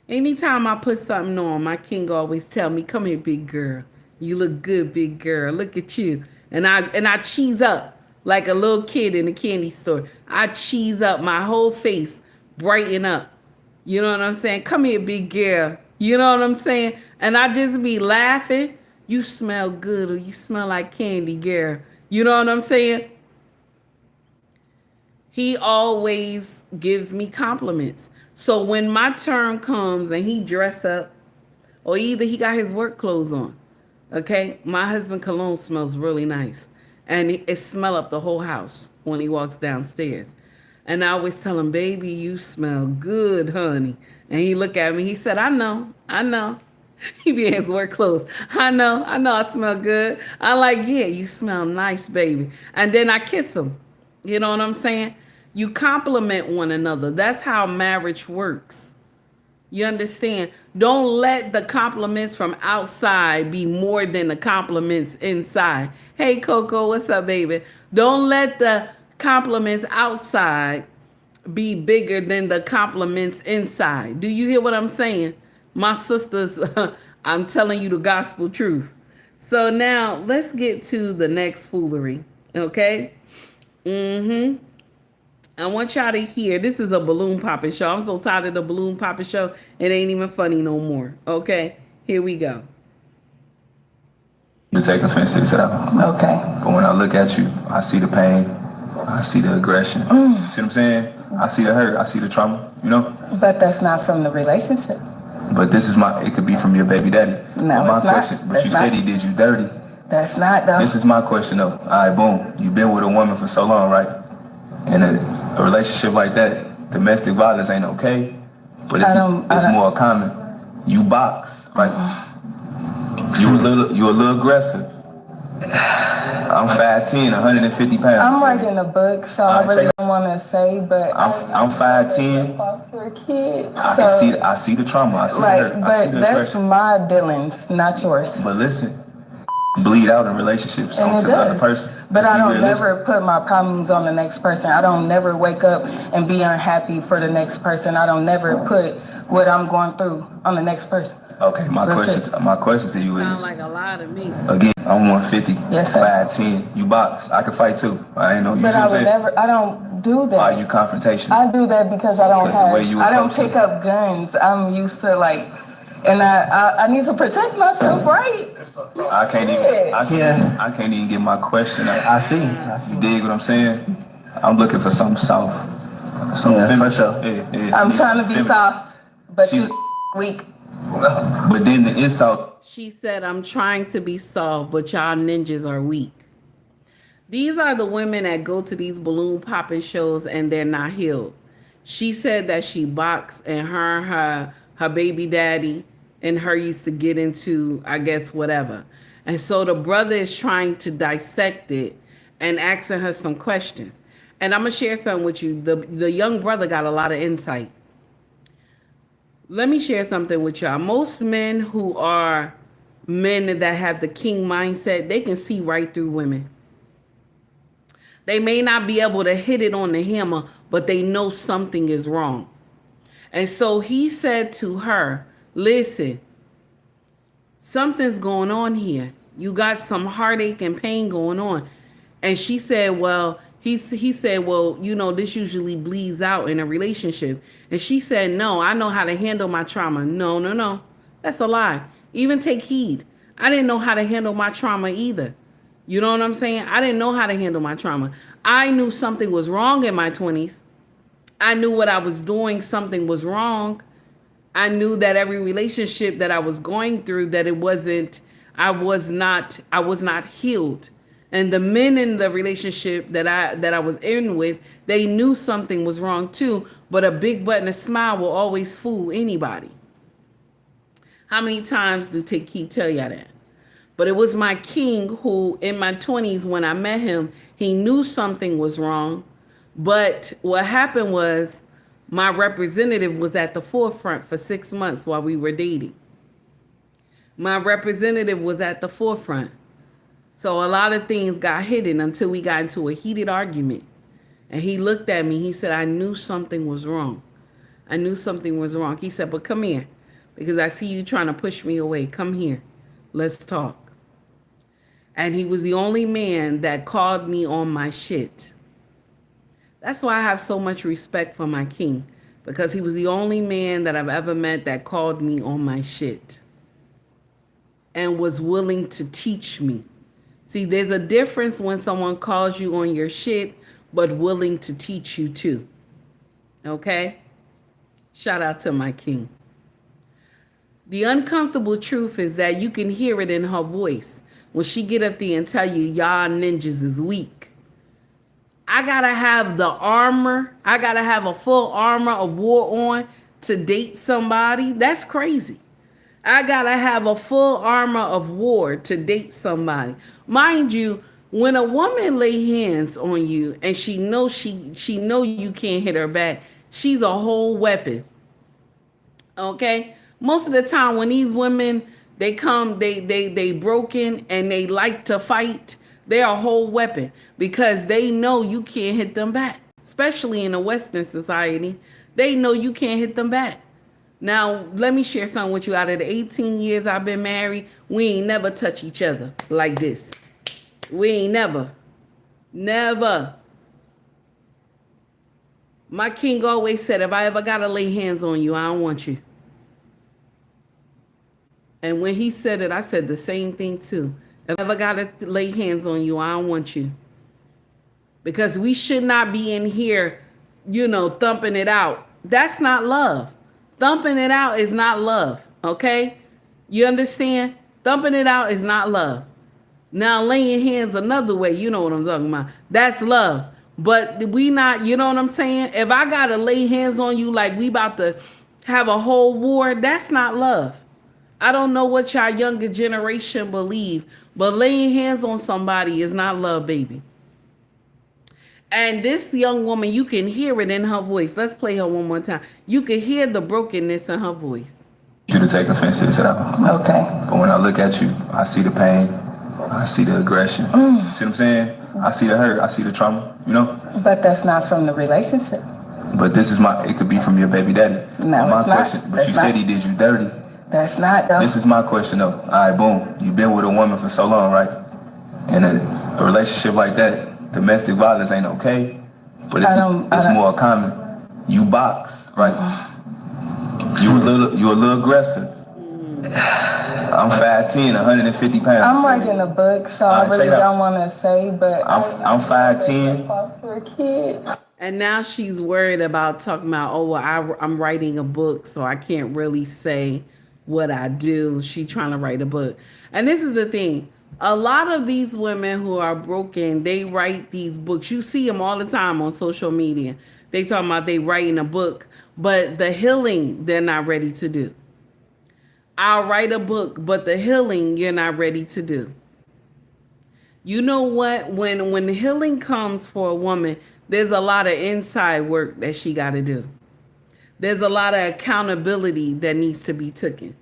Anytime I put something on, my king always tell me, come here, big girl. You look good, big girl. Look at you. And I cheese up like a little kid in a candy store. I cheese up, my whole face brighten up. You know what I'm saying? Come here, big girl. You know what I'm saying? And I just be laughing. You smell good, or you smell like candy, girl. You know what I'm saying? He always gives me compliments. So when my turn comes and he dress up, or either he got his work clothes on, okay? My husband cologne smells really nice. And it smell up the whole house when he walks downstairs. And I always tell him, baby, you smell good, honey. And he look at me, he said, I know. He be in his work clothes. I know I smell good. I'm like, yeah, you smell nice, baby. And then I kiss him. You know what I'm saying? You compliment one another. That's how marriage works. You understand? Don't let the compliments from outside be more than the compliments inside. Hey, Coco, what's up, baby? Don't let the compliments outside be bigger than the compliments inside. Do you hear what I'm saying? My sisters, I'm telling you the gospel truth. So now let's get to the next foolery, okay? I want y'all to hear, this is a balloon popping show. I'm so tired of the balloon popping show. It ain't even funny no more, okay? Here we go. You take offense to yourself. Okay. But when I look at you, I see the pain. I see the aggression. See what I'm saying? I see the hurt. I see the trauma, you know? But that's not from the relationship. But this is it could be from your baby daddy. No, my it's question. not. But That's you not. said he did you dirty. That's not, though. This is my question, though. All right, boom. You've been with a woman for so long, right? In a relationship like that, domestic violence ain't okay. But it's more common. You box, right? You a little aggressive. I'm 5'10", 150 pounds. I'm writing a book, so I really don't want to say, but I'm 5'10". foster kid. I see the trauma. I see the hurt. I see the that's aggression. my dealings, not yours. But listen, bleed out in relationships And onto it the other does. person. But I don't realistic. never put my problems on the next person. I don't never wake up and be unhappy for the next person. I don't never put what I'm going through on the next person. Okay, my question to you Sound is, like a lie to me. again, I'm 150, Yes, sir. 5'10". You box. I can fight too. I ain't know. You But see I what would I'm saying? never, I don't do that. Are you confrontational? I do that because I don't Because the way you I don't approach pick up guns. I'm used to and I need to protect myself, right? I can't even get my question out. I see. You dig what I'm saying? I'm looking for something soft. Something for sure. Yeah. I'm trying to be soft, but She's- you weak. But then the insult. She said, I'm trying to be soft, but y'all ninjas are weak. These are the women that go to these balloon popping shows and they're not healed. She said that she boxed and her baby daddy and her used to get into, I guess, whatever. And so the brother is trying to dissect it and asking her some questions. And I'm going to share something with you. The young brother got a lot of insight. Let me share something with y'all. Most men who are men that have the king mindset, they can see right through women. They may not be able to hit it on the hammer, but they know something is wrong. And so he said to her, listen, something's going on here. You got some heartache and pain going on. And she said, well, he said, well, you know, this usually bleeds out in a relationship. And she said, no, I know how to handle my trauma. No. That's a lie. Even take heed. I didn't know how to handle my trauma either. You know what I'm saying? I didn't know how to handle my trauma. I knew something was wrong in my 20s. I knew what I was doing, something was wrong. I knew that every relationship that I was going through, that it wasn't, I was not healed. And the men in the relationship that I was in with, they knew something was wrong too, but a big butt and a smile will always fool anybody. How many times do Take Heed tell y'all that? But it was my king who, in my 20s, when I met him, he knew something was wrong. But what happened was my representative was at the forefront for 6 months while we were dating. My representative was at the forefront. So a lot of things got hidden until we got into a heated argument. And he looked at me. He said, I knew something was wrong. I knew something was wrong. He said, but come here, because I see you trying to push me away. Come here. Let's talk. And he was the only man that called me on my shit. That's why I have so much respect for my king, because he was the only man that I've ever met that called me on my shit and was willing to teach me. See, there's a difference when someone calls you on your shit, but willing to teach you too. Okay? Shout out to my king. The uncomfortable truth is that you can hear it in her voice when she get up there and tell you, y'all ninjas is weak. I gotta have the armor. I gotta have a full armor of war on to date somebody. That's crazy. I gotta have a full armor of war to date somebody. Mind you, when a woman lay hands on you and she knows she know you can't hit her back, she's a whole weapon. Okay? Most of the time when these women, they come, they broken and they like to fight, they're a whole weapon because they know you can't hit them back. Especially in a Western society, they know you can't hit them back. Now, let me share something with you. Out of the 18 years I've been married, we ain't never touch each other like this. We ain't never. My king always said, if I ever gotta lay hands on you, I don't want you. And when he said it, I said the same thing too. If I ever gotta lay hands on you, I don't want you. Because we should not be in here, thumping it out. That's not love. Thumping it out is not love, okay? You understand? Thumping it out is not love. Now, laying hands another way, you know what I'm talking about. That's love. But we not, you know what I'm saying? If I got to lay hands on you like we about to have a whole war, that's not love. I don't know what y'all younger generation believe, but laying hands on somebody is not love, baby. And this young woman, you can hear it in her voice. Let's play her one more time. You can hear the brokenness in her voice. You to take offense to this at all. Okay. But when I look at you, I see the pain. I see the aggression. See what I'm saying? I see the hurt. I see the trauma, But that's not from the relationship. But this is it could be from your baby daddy. No, my it's not. question. But That's you not. said he did you dirty. That's not, though. This is my question, though. All right, boom. You've been with a woman for so long, right? In a relationship like that, domestic violence ain't okay. But it's more common. You box, right? You a little aggressive. I'm 5'10", 150 pounds. I'm writing a book, so I really don't want to say, but I'm 5'10". foster kid. And now she's worried about talking about, I'm writing a book, so I can't really say what I do. She trying to write a book. And this is the thing. A lot of these women who are broken, they write these books. You see them all the time on social media. They talking about they writing a book, but the healing they're not ready to do. I'll write a book, but the healing you're not ready to do. You know what? When healing comes for a woman, there's a lot of inside work that she got to do. There's a lot of accountability that needs to be taken.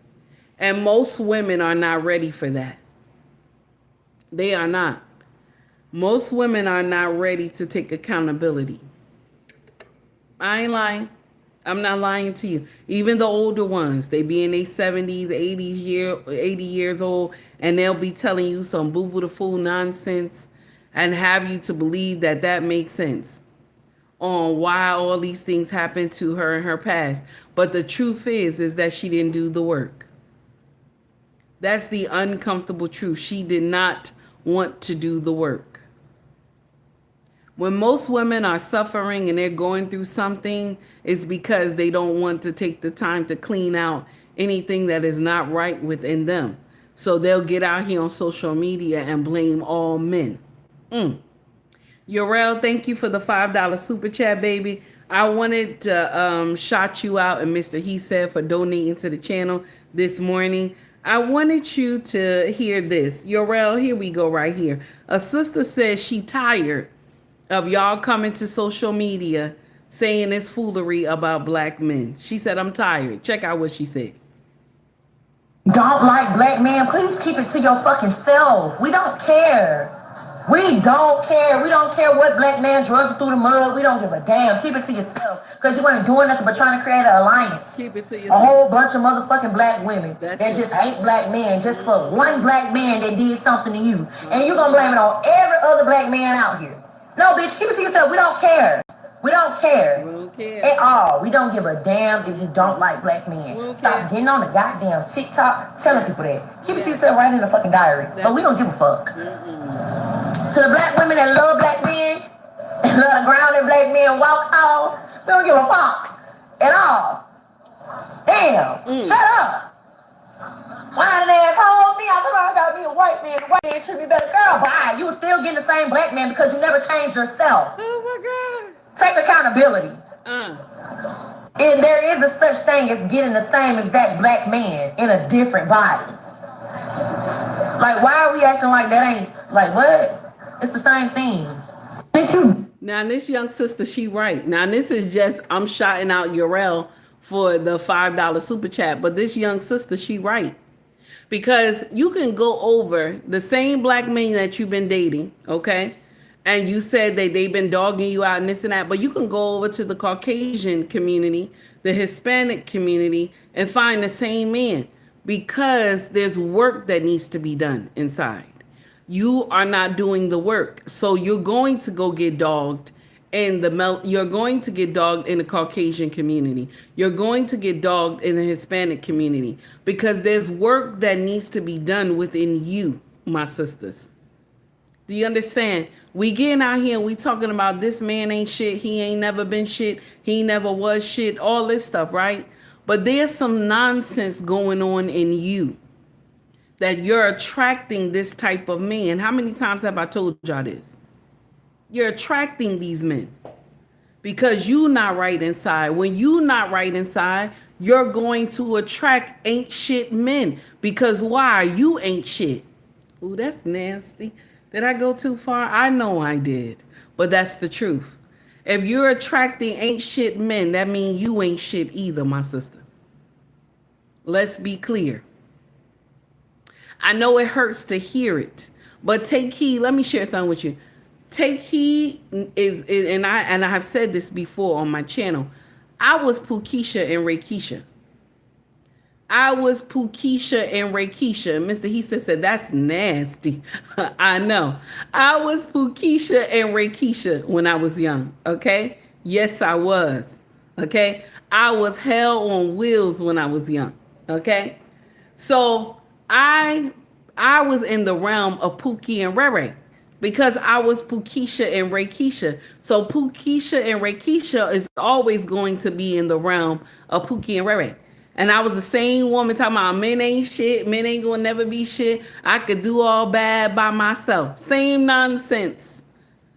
And most women are not ready for that. They are not. Most women are not ready to take accountability. I ain't lying. I'm not lying to you. Even the older ones, they be in their 70s, 80 years old, and they'll be telling you some boo-boo-the-fool nonsense and have you to believe that that makes sense on why all these things happened to her in her past. But the truth is that she didn't do the work. That's the uncomfortable truth. She did not want to do the work. When most women are suffering and they're going through something, it's because they don't want to take the time to clean out anything that is not right within them. So they'll get out here on social media and blame all men. Yorel, thank you for the $5 super chat, baby. I wanted to shout you out, and Mr. He said, for donating to the channel this morning. I wanted you to hear this. Yorel, here we go right here. A sister says she tired of y'all coming to social media saying this foolery about black men. She said, I'm tired. Check out what she said. Don't like black men, please keep it to your fucking self. We don't care. We don't care. We don't care what black man drug you through the mud. We don't give a damn. Keep it to yourself. Because you ain't doing nothing but trying to create an alliance. Keep it to yourself. A whole bunch of motherfucking black women that just hate black men just for one black man that did something to you. And you gonna blame it on every other black man out here. No, bitch, keep it to yourself. We don't care. We don't care. We don't care. At all. We don't give a damn if you don't like black men. Stop getting on the goddamn TikTok telling people that. Keep it to yourself right in the fucking diary. But we don't give a fuck. To the black women that love black men, and love the grounded black men walk on, we don't give a fuck at all. Damn. Shut up. Whining asshole. See, I somebody got me a white man. The white man treat me better. Girl, bye. You were still getting the same black man because you never changed yourself. Oh my God. Take accountability. And there is a such thing as getting the same exact black man in a different body. Like, why are we acting like that ain't, like, what? It's the same thing. Thank you. Now, this young sister, she right. Now, this is just, I'm shouting out Yorel for the $5 super chat, but this young sister, she right. Because you can go over the same black men that you've been dating, okay? And you said that they've been dogging you out and this and that, but you can go over to the Caucasian community, the Hispanic community, and find the same man because there's work that needs to be done inside. You are not doing the work. So you're going to go get dogged you're going to get dogged in the Caucasian community. You're going to get dogged in the Hispanic community because there's work that needs to be done within you, my sisters. Do you understand? We getting out here and we talking about this man ain't shit. He ain't never been shit. He never was shit. All this stuff, right? But there's some nonsense going on in you that you're attracting this type of man. How many times have I told y'all this? You're attracting these men because you not right inside. When you not right inside, you're going to attract ain't shit men because why? You ain't shit. Ooh, that's nasty. Did I go too far? I know I did, but that's the truth. If you're attracting ain't shit men, that means you ain't shit either, my sister. Let's be clear. I know it hurts to hear it, but take heed. Let me share something with you. Take heed and I have said this before on my channel. I was Pukisha and Rakeisha. I was Pukisha and Rakeisha. Mr. Hisa said, that's nasty. I know. I was Pukisha and Rakeisha when I was young. Okay. Yes, I was. Okay. I was hell on wheels when I was young. Okay. So I was in the realm of Pookie and Rere because I was Pukisha and Rakeisha. So Pukisha and Rakeisha is always going to be in the realm of Pookie and Rere. And I was the same woman talking about men ain't shit, men ain't gonna never be shit. I could do all bad by myself. Same nonsense.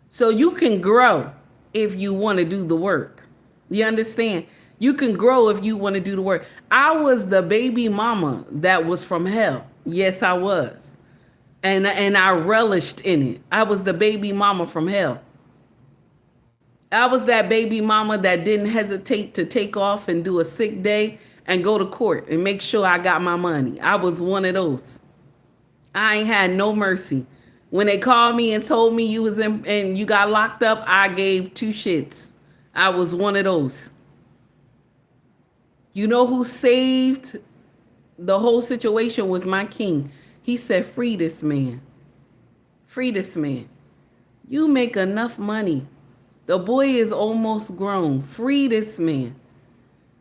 So you can grow if you want to do the work. You understand? You can grow if you want to do the work. I was the baby mama that was from hell. Yes, I was. And I relished in it. I was the baby mama from hell. I was that baby mama that didn't hesitate to take off and do a sick day and go to court and make sure I got my money. I was one of those. I ain't had no mercy. When they called me and told me you was in and you got locked up, I gave two shits. I was one of those. You know who saved the whole situation was my king. He said, free this man. Free this man. You make enough money. The boy is almost grown. Free this man.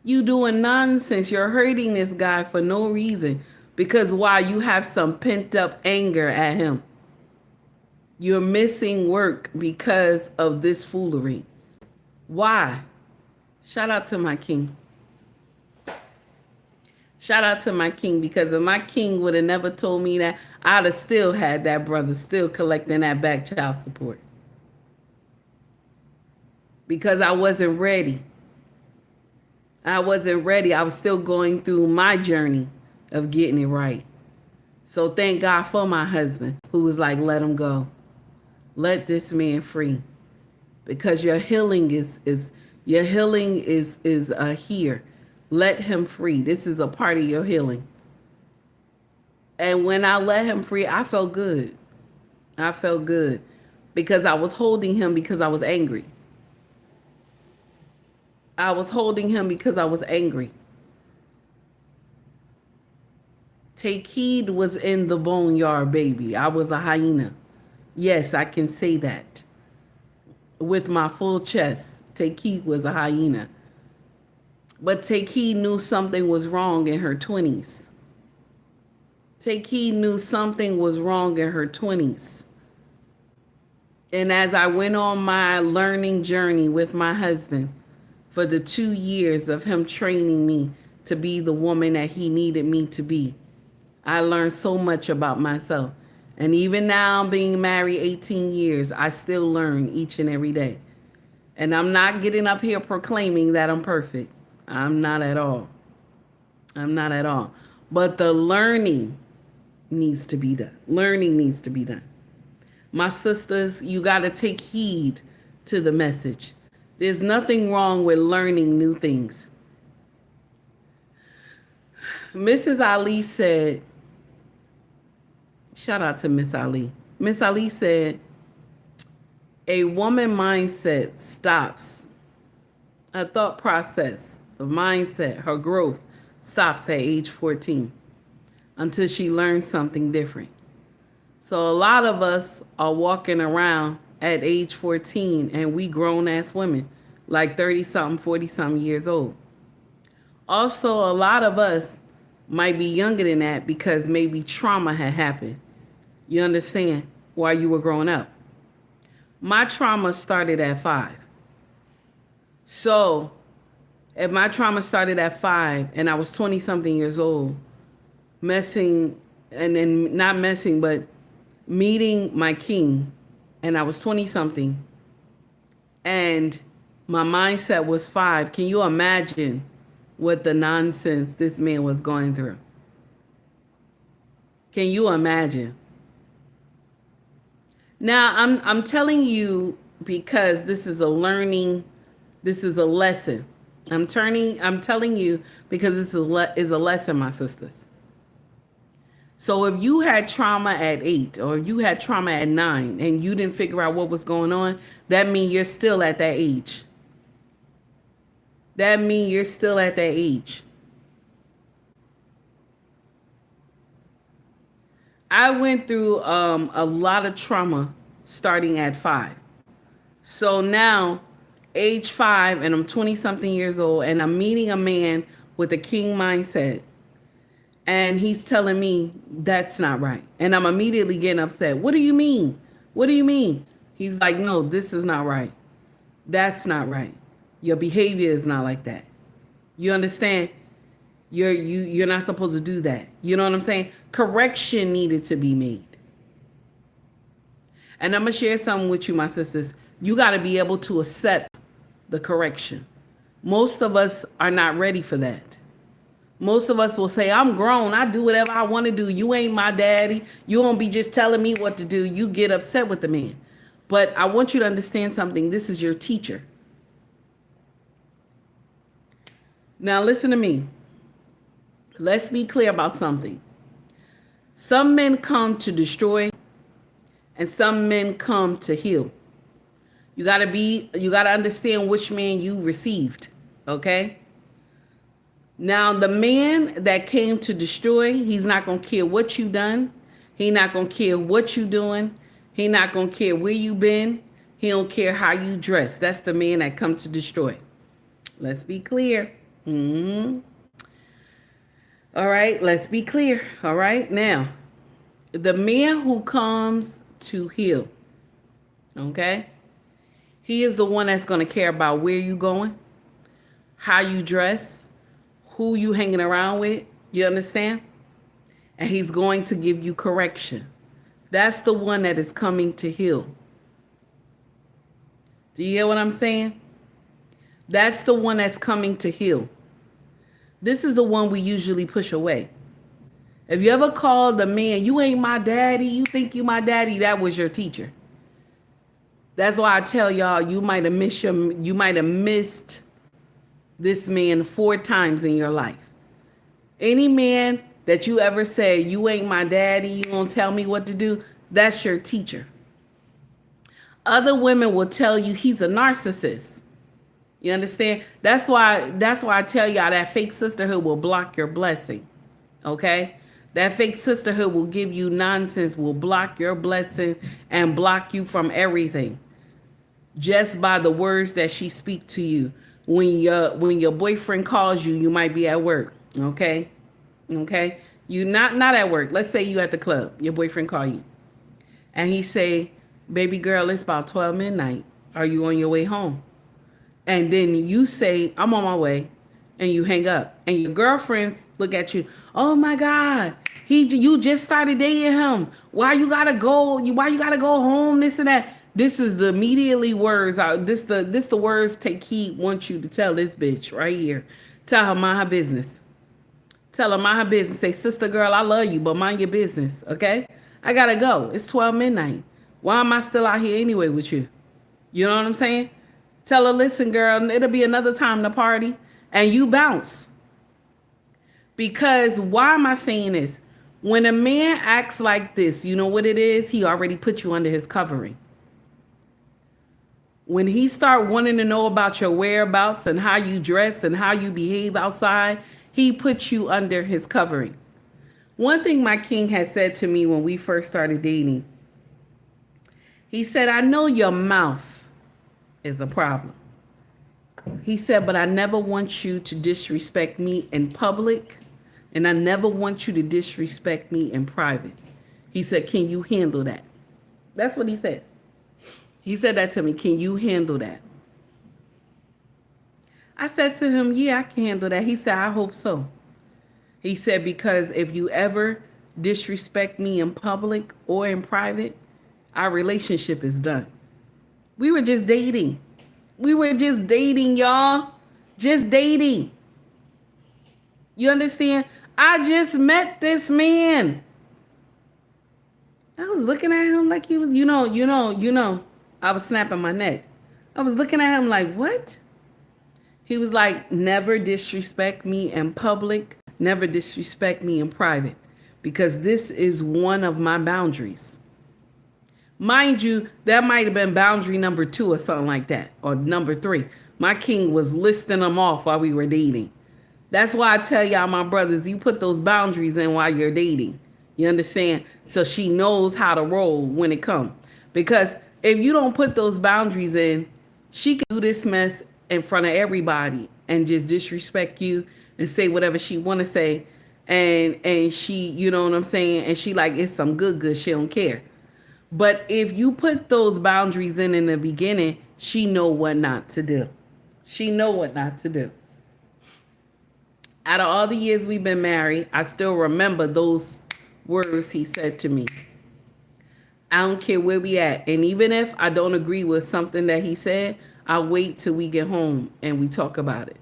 You doing nonsense. You're hurting this guy for no reason. Because why? You have some pent up anger at him. You're missing work because of this foolery. Why? Shout out to my king. Shout out to my king, because if my king would have never told me that, I'd have still had that brother still collecting that back child support. Because I wasn't ready. I wasn't ready. I was still going through my journey of getting it right. So thank God for my husband who was like, let him go. Let this man free. Because your healing is here. Let him free. This is a part of your healing. And when I let him free, I felt good. I felt good because I was holding him because I was angry. I was holding him because I was angry. Take heed was in the boneyard, baby. I was a hyena. Yes, I can say that. With my full chest, Take heed was a hyena. But Take heed knew something was wrong in her 20s. Take heed knew something was wrong in her 20s. And as I went on my learning journey with my husband, for the 2 years of him training me to be the woman that he needed me to be, I learned so much about myself. And even now, being married 18 years, I still learn each and every day. And I'm not getting up here proclaiming that I'm perfect. I'm not at all. I'm not at all. But the learning needs to be done. Learning needs to be done. My sisters, you got to take heed to the message. There's nothing wrong with learning new things. Mrs. Ali said, shout out to Miss Ali. Miss Ali said, a woman mindset stops. Her thought process, the mindset, her growth stops at age 14 until she learns something different. So a lot of us are walking around at age 14 and we grown ass women, like 30-something, 40-something years old. Also, a lot of us might be younger than that because maybe trauma had happened. You understand? While you were growing up. My trauma started at 5. So if my trauma started at 5 and I was 20-something years old, messing, and then not messing, but meeting my king, and I was 20-something, and my mindset was 5. Can you imagine what the nonsense this man was going through? Can you imagine? Now, I'm telling you because this is a learning, this is a lesson. I'm telling you because this is a lesson, my sisters. So if you had trauma at 8 or you had trauma at 9 and you didn't figure out what was going on, that means you're still at that age. That means you're still at that age. I went through a lot of trauma starting at 5. So now, age 5, and I'm 20-something years old, and I'm meeting a man with a king mindset. And he's telling me that's not right. And I'm immediately getting upset. What do you mean? What do you mean? He's like, no, this is not right. That's not right. Your behavior is not like that. You understand? You're not supposed to do that. You know what I'm saying? Correction needed to be made. And I'm going to share something with you, my sisters. You got to be able to accept the correction. Most of us are not ready for that. Most of us will say, I'm grown. I do whatever I want to do. You ain't my daddy. You won't be just telling me what to do. You get upset with the man. But I want you to understand something. This is your teacher. Now listen to me. Let's be clear about something. Some men come to destroy and some men come to heal. You gotta understand which man you received, okay? Now, the man that came to destroy, he's not gonna care what you done. He not gonna care what you doing. He not gonna care where you been. He don't care how you dress. That's the man that come to destroy. Let's be clear. All right, let's be clear. All right, now, the man who comes to heal, okay? He is the one that's going to care about where you going, how you dress, who you hanging around with. You understand? And he's going to give you correction. That's the one that is coming to heal. Do you hear what I'm saying? That's the one that's coming to heal. This is the one we usually push away. If you ever called the man, you ain't my daddy, you think you my daddy, that was your teacher. That's why I tell y'all, you might have missed this man 4 times in your life. Any man that you ever say, you ain't my daddy, you won't tell me what to do, that's your teacher. Other women will tell you he's a narcissist. You understand? That's why I tell y'all that fake sisterhood will block your blessing. Okay? That fake sisterhood will give you nonsense, will block your blessing and block you from everything. Just by the words that she speak to you. When your boyfriend calls you, you might be at work. Okay? Okay? You not at work. Let's say you at the club. Your boyfriend call you. And he say, baby girl, it's about 12 midnight. Are you on your way home? And then you say, I'm on my way. And you hang up. And your girlfriends look at you. Oh my God. You just started dating him. Why you gotta go? Why you gotta go home? This and that. This is the immediately words. This the words Take Heed wants you to tell this bitch right here. Tell her mind her business. Tell her mind her business. Say, sister girl, I love you, but mind your business. Okay? I gotta go. It's 12 midnight. Why am I still out here anyway with you? You know what I'm saying? Tell her, listen, girl, it'll be another time to party. And you bounce. Because why am I saying this? When a man acts like this, you know what it is? He already put you under his covering. When he start wanting to know about your whereabouts and how you dress and how you behave outside, he put you under his covering. One thing my king had said to me when we first started dating, he said, I know your mouth is a problem. He said, but I never want you to disrespect me in public, and I never want you to disrespect me in private. He said, can you handle that? That's what he said. He said that to me. Can you handle that? I said to him, yeah, I can handle that. He said, I hope so. He said, because if you ever disrespect me in public or in private, our relationship is done. We were just dating. We were just dating, y'all. Just dating. You understand? I just met this man. I was looking at him like he was, you know. I was snapping my neck. I was looking at him like, what? He was like, never disrespect me in public. Never disrespect me in private. Because this is one of my boundaries. Mind you, that might have been boundary number 2 or something like that. Or number 3. My king was listing them off while we were dating. That's why I tell y'all, my brothers, you put those boundaries in while you're dating. You understand? So she knows how to roll when it comes. Because if you don't put those boundaries in, she can do this mess in front of everybody and just disrespect you and say whatever she want to say. And she, you know what I'm saying? And she like, it's some good. She don't care. But if you put those boundaries in the beginning, she know what not to do. She know what not to do. Out of all the years we've been married, I still remember those words he said to me. I don't care where we at. And even if I don't agree with something that he said, I wait till we get home and we talk about it.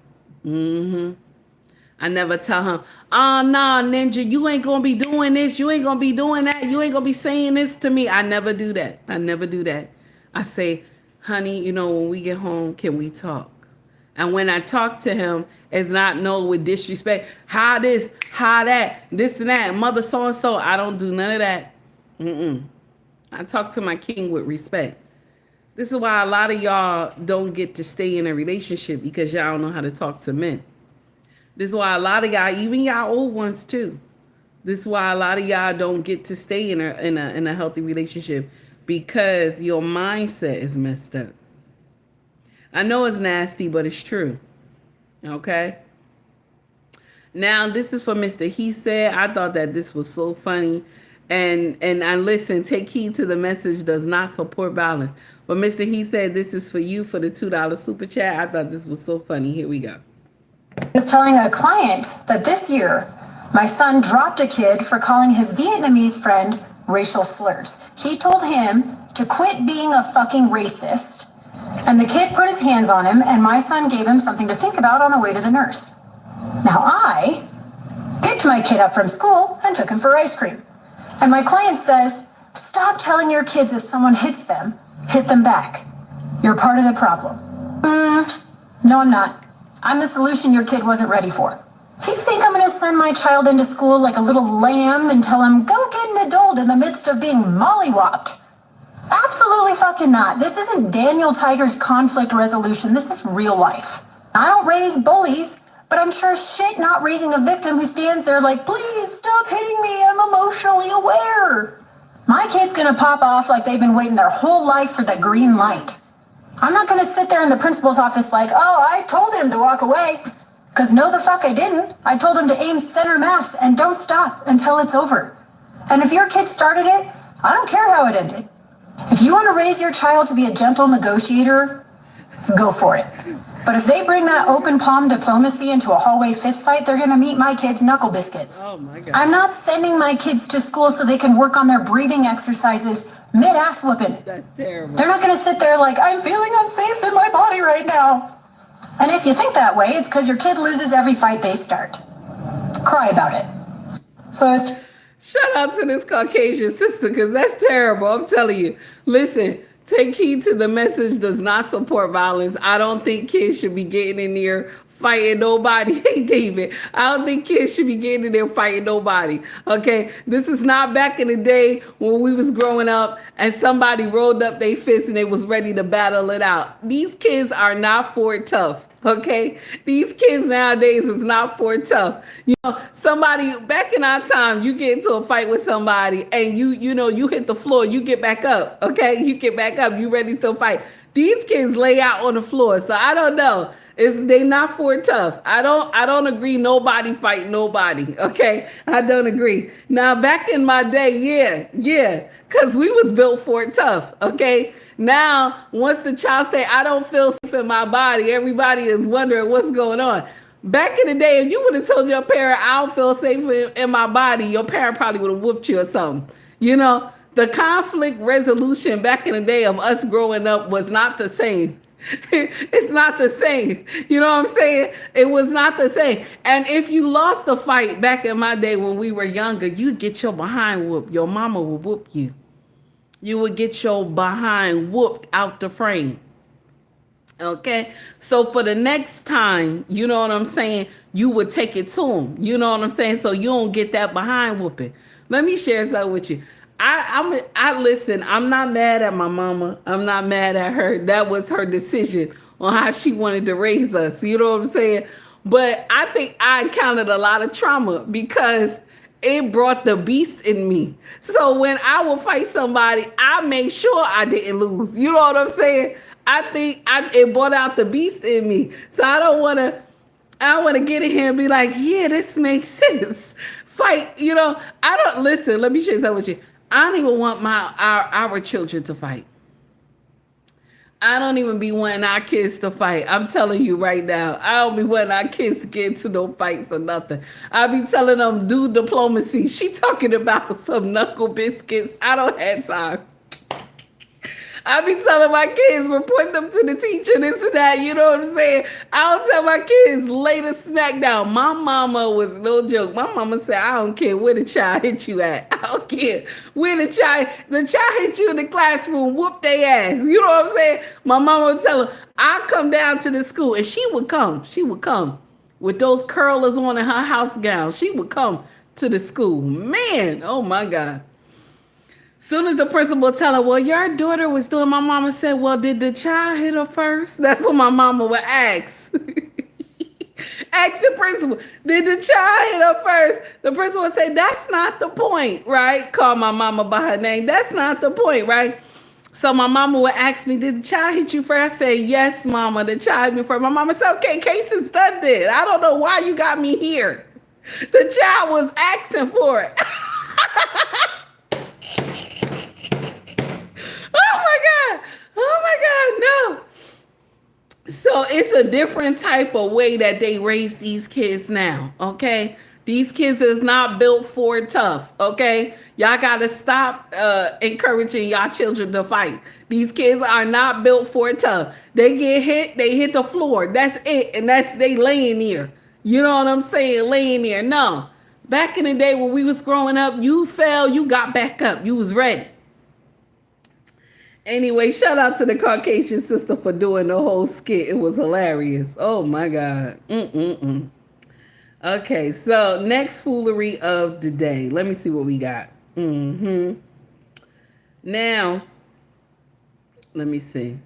I never tell him, oh, nah, Ninja, you ain't going to be doing this. You ain't going to be doing that. You ain't going to be saying this to me. I never do that. I say, honey, when we get home, can we talk? And when I talk to him, it's not with disrespect. How this, how that, this and that, mother so-and-so. I don't do none of that. I talk to my king with respect. This is why a lot of y'all don't get to stay in a relationship, because y'all don't know how to talk to men. This is why a lot of y'all, even y'all old ones too, this is why a lot of y'all don't get to stay in a healthy relationship, because your mindset is messed up. I know it's nasty, but it's true. Okay? Now, this is for Mr. He Said. I thought that this was so funny. And I listen, take heed to the message does not support violence. But Mr. He Said, this is for you for the $2 super chat. I thought this was so funny. Here we go. I was telling a client that this year, my son dropped a kid for calling his Vietnamese friend racial slurs. He told him to quit being a fucking racist, and the kid put his hands on him, and my son gave him something to think about on the way to the nurse. Now I picked my kid up from school and took him for ice cream. And my client says, stop telling your kids if someone hits them, hit them back. You're part of the problem. No, I'm not. I'm the solution your kid wasn't ready for. If you think I'm going to send my child into school like a little lamb and tell him, go get an adult in the midst of being mollywopped, absolutely fucking not. This isn't Daniel Tiger's conflict resolution. This is real life. I don't raise bullies, but I'm sure shit not raising a victim who stands there like, please stop hitting me. I'm emotionally aware. My kid's going to pop off like they've been waiting their whole life for the green light. I'm not going to sit there in the principal's office like, oh, I told him to walk away. Because no, the fuck I didn't. I told him to aim center mass and don't stop until it's over. And if your kid started it, I don't care how it ended. If you want to raise your child to be a gentle negotiator, go for it. But if they bring that open palm diplomacy into a hallway fistfight, they're going to meet my kids' knuckle biscuits. Oh my God. I'm not sending my kids to school so they can work on their breathing exercises mid-ass whooping. That's terrible. They're not going to sit there like, I'm feeling unsafe in my body right now. And if you think that way, it's because your kid loses every fight they start. Cry about it. So it's... Shout out to this Caucasian sister, because that's terrible. I'm telling you. Listen, take heed to the message does not support violence. I don't think kids should be getting in there fighting nobody. Hey, David, I don't think kids should be getting in there fighting nobody. Okay, this is not back in the day when we was growing up and somebody rolled up their fist and they was ready to battle it out. These kids are not for it tough. Okay, these kids nowadays is not for it tough. Somebody back in our time, you get into a fight with somebody and you hit the floor, you get back up. Okay, you get back up, you ready to fight. These kids lay out on the floor, so I don't know. They not for it tough. I don't agree. Nobody fight nobody. Okay, I don't agree. Now back in my day, yeah, because we was built for it tough. Okay. Now once the child say I don't feel safe in my body, everybody is wondering what's going on. Back in the day, if you would have told your parent I don't feel safe in my body, your parent probably would have whooped you or something. The conflict resolution back in the day of us growing up was not the same. It's not the same. You know what I'm saying? It was not the same. And if you lost a fight back in my day when we were younger, you'd get your behind whooped. Your mama would whoop you. You would get your behind whooped out the frame. Okay? So for the next time, you know what I'm saying, you would take it to them. You know what I'm saying? So you don't get that behind whooping. Let me share something with you. I listen, I'm not mad at my mama. I'm not mad at her. That was her decision on how she wanted to raise us. You know what I'm saying? But I think I encountered a lot of trauma because it brought the beast in me. So when I would fight somebody, I made sure I didn't lose. You know what I'm saying? I think it brought out the beast in me. So I want to get in here and be like, yeah, this makes sense. Fight, I don't listen. Let me share something with you. I don't even want our children to fight. I don't even be wanting our kids to fight. I'm telling you right now. I don't be wanting our kids to get into no fights or nothing. I be telling them, do diplomacy. She talking about some knuckle biscuits. I don't have time. I be telling my kids, report them to the teacher, this and that. You know what I'm saying? I don't tell my kids, lay the smack down. My mama was no joke. My mama said, I don't care where the child hit you at. I don't care where the child hit you in the classroom, whoop their ass. You know what I'm saying? My mama would tell her, I'll come down to the school. And she would come with those curlers on in her house gown. She would come to the school. Man, oh my God. Soon as the principal tell her, well, your daughter was doing, my mama said, well, did the child hit her first? That's what my mama would ask. Ask the principal, did the child hit her first? The principal would say, that's not the point, right? Call my mama by her name. That's not the point, right? So my mama would ask me, did the child hit you first? I say, yes, mama, the child hit me first. My mama said, okay, case is done then. I don't know why you got me here. The child was asking for it. Oh my God, no. So it's a different type of way that they raise these kids now, okay? These kids is not built for tough, okay? Y'all gotta stop encouraging y'all children to fight. These kids are not built for tough. They get hit, they hit the floor. That's it, and they laying there. You know what I'm saying? Laying there. No. Back in the day when we was growing up, you fell, you got back up. You was ready. Anyway, shout out to the Caucasian sister for doing the whole skit. It was hilarious. Oh my God. Okay, so next foolery of the day. Let me see what we got. Now, let me see.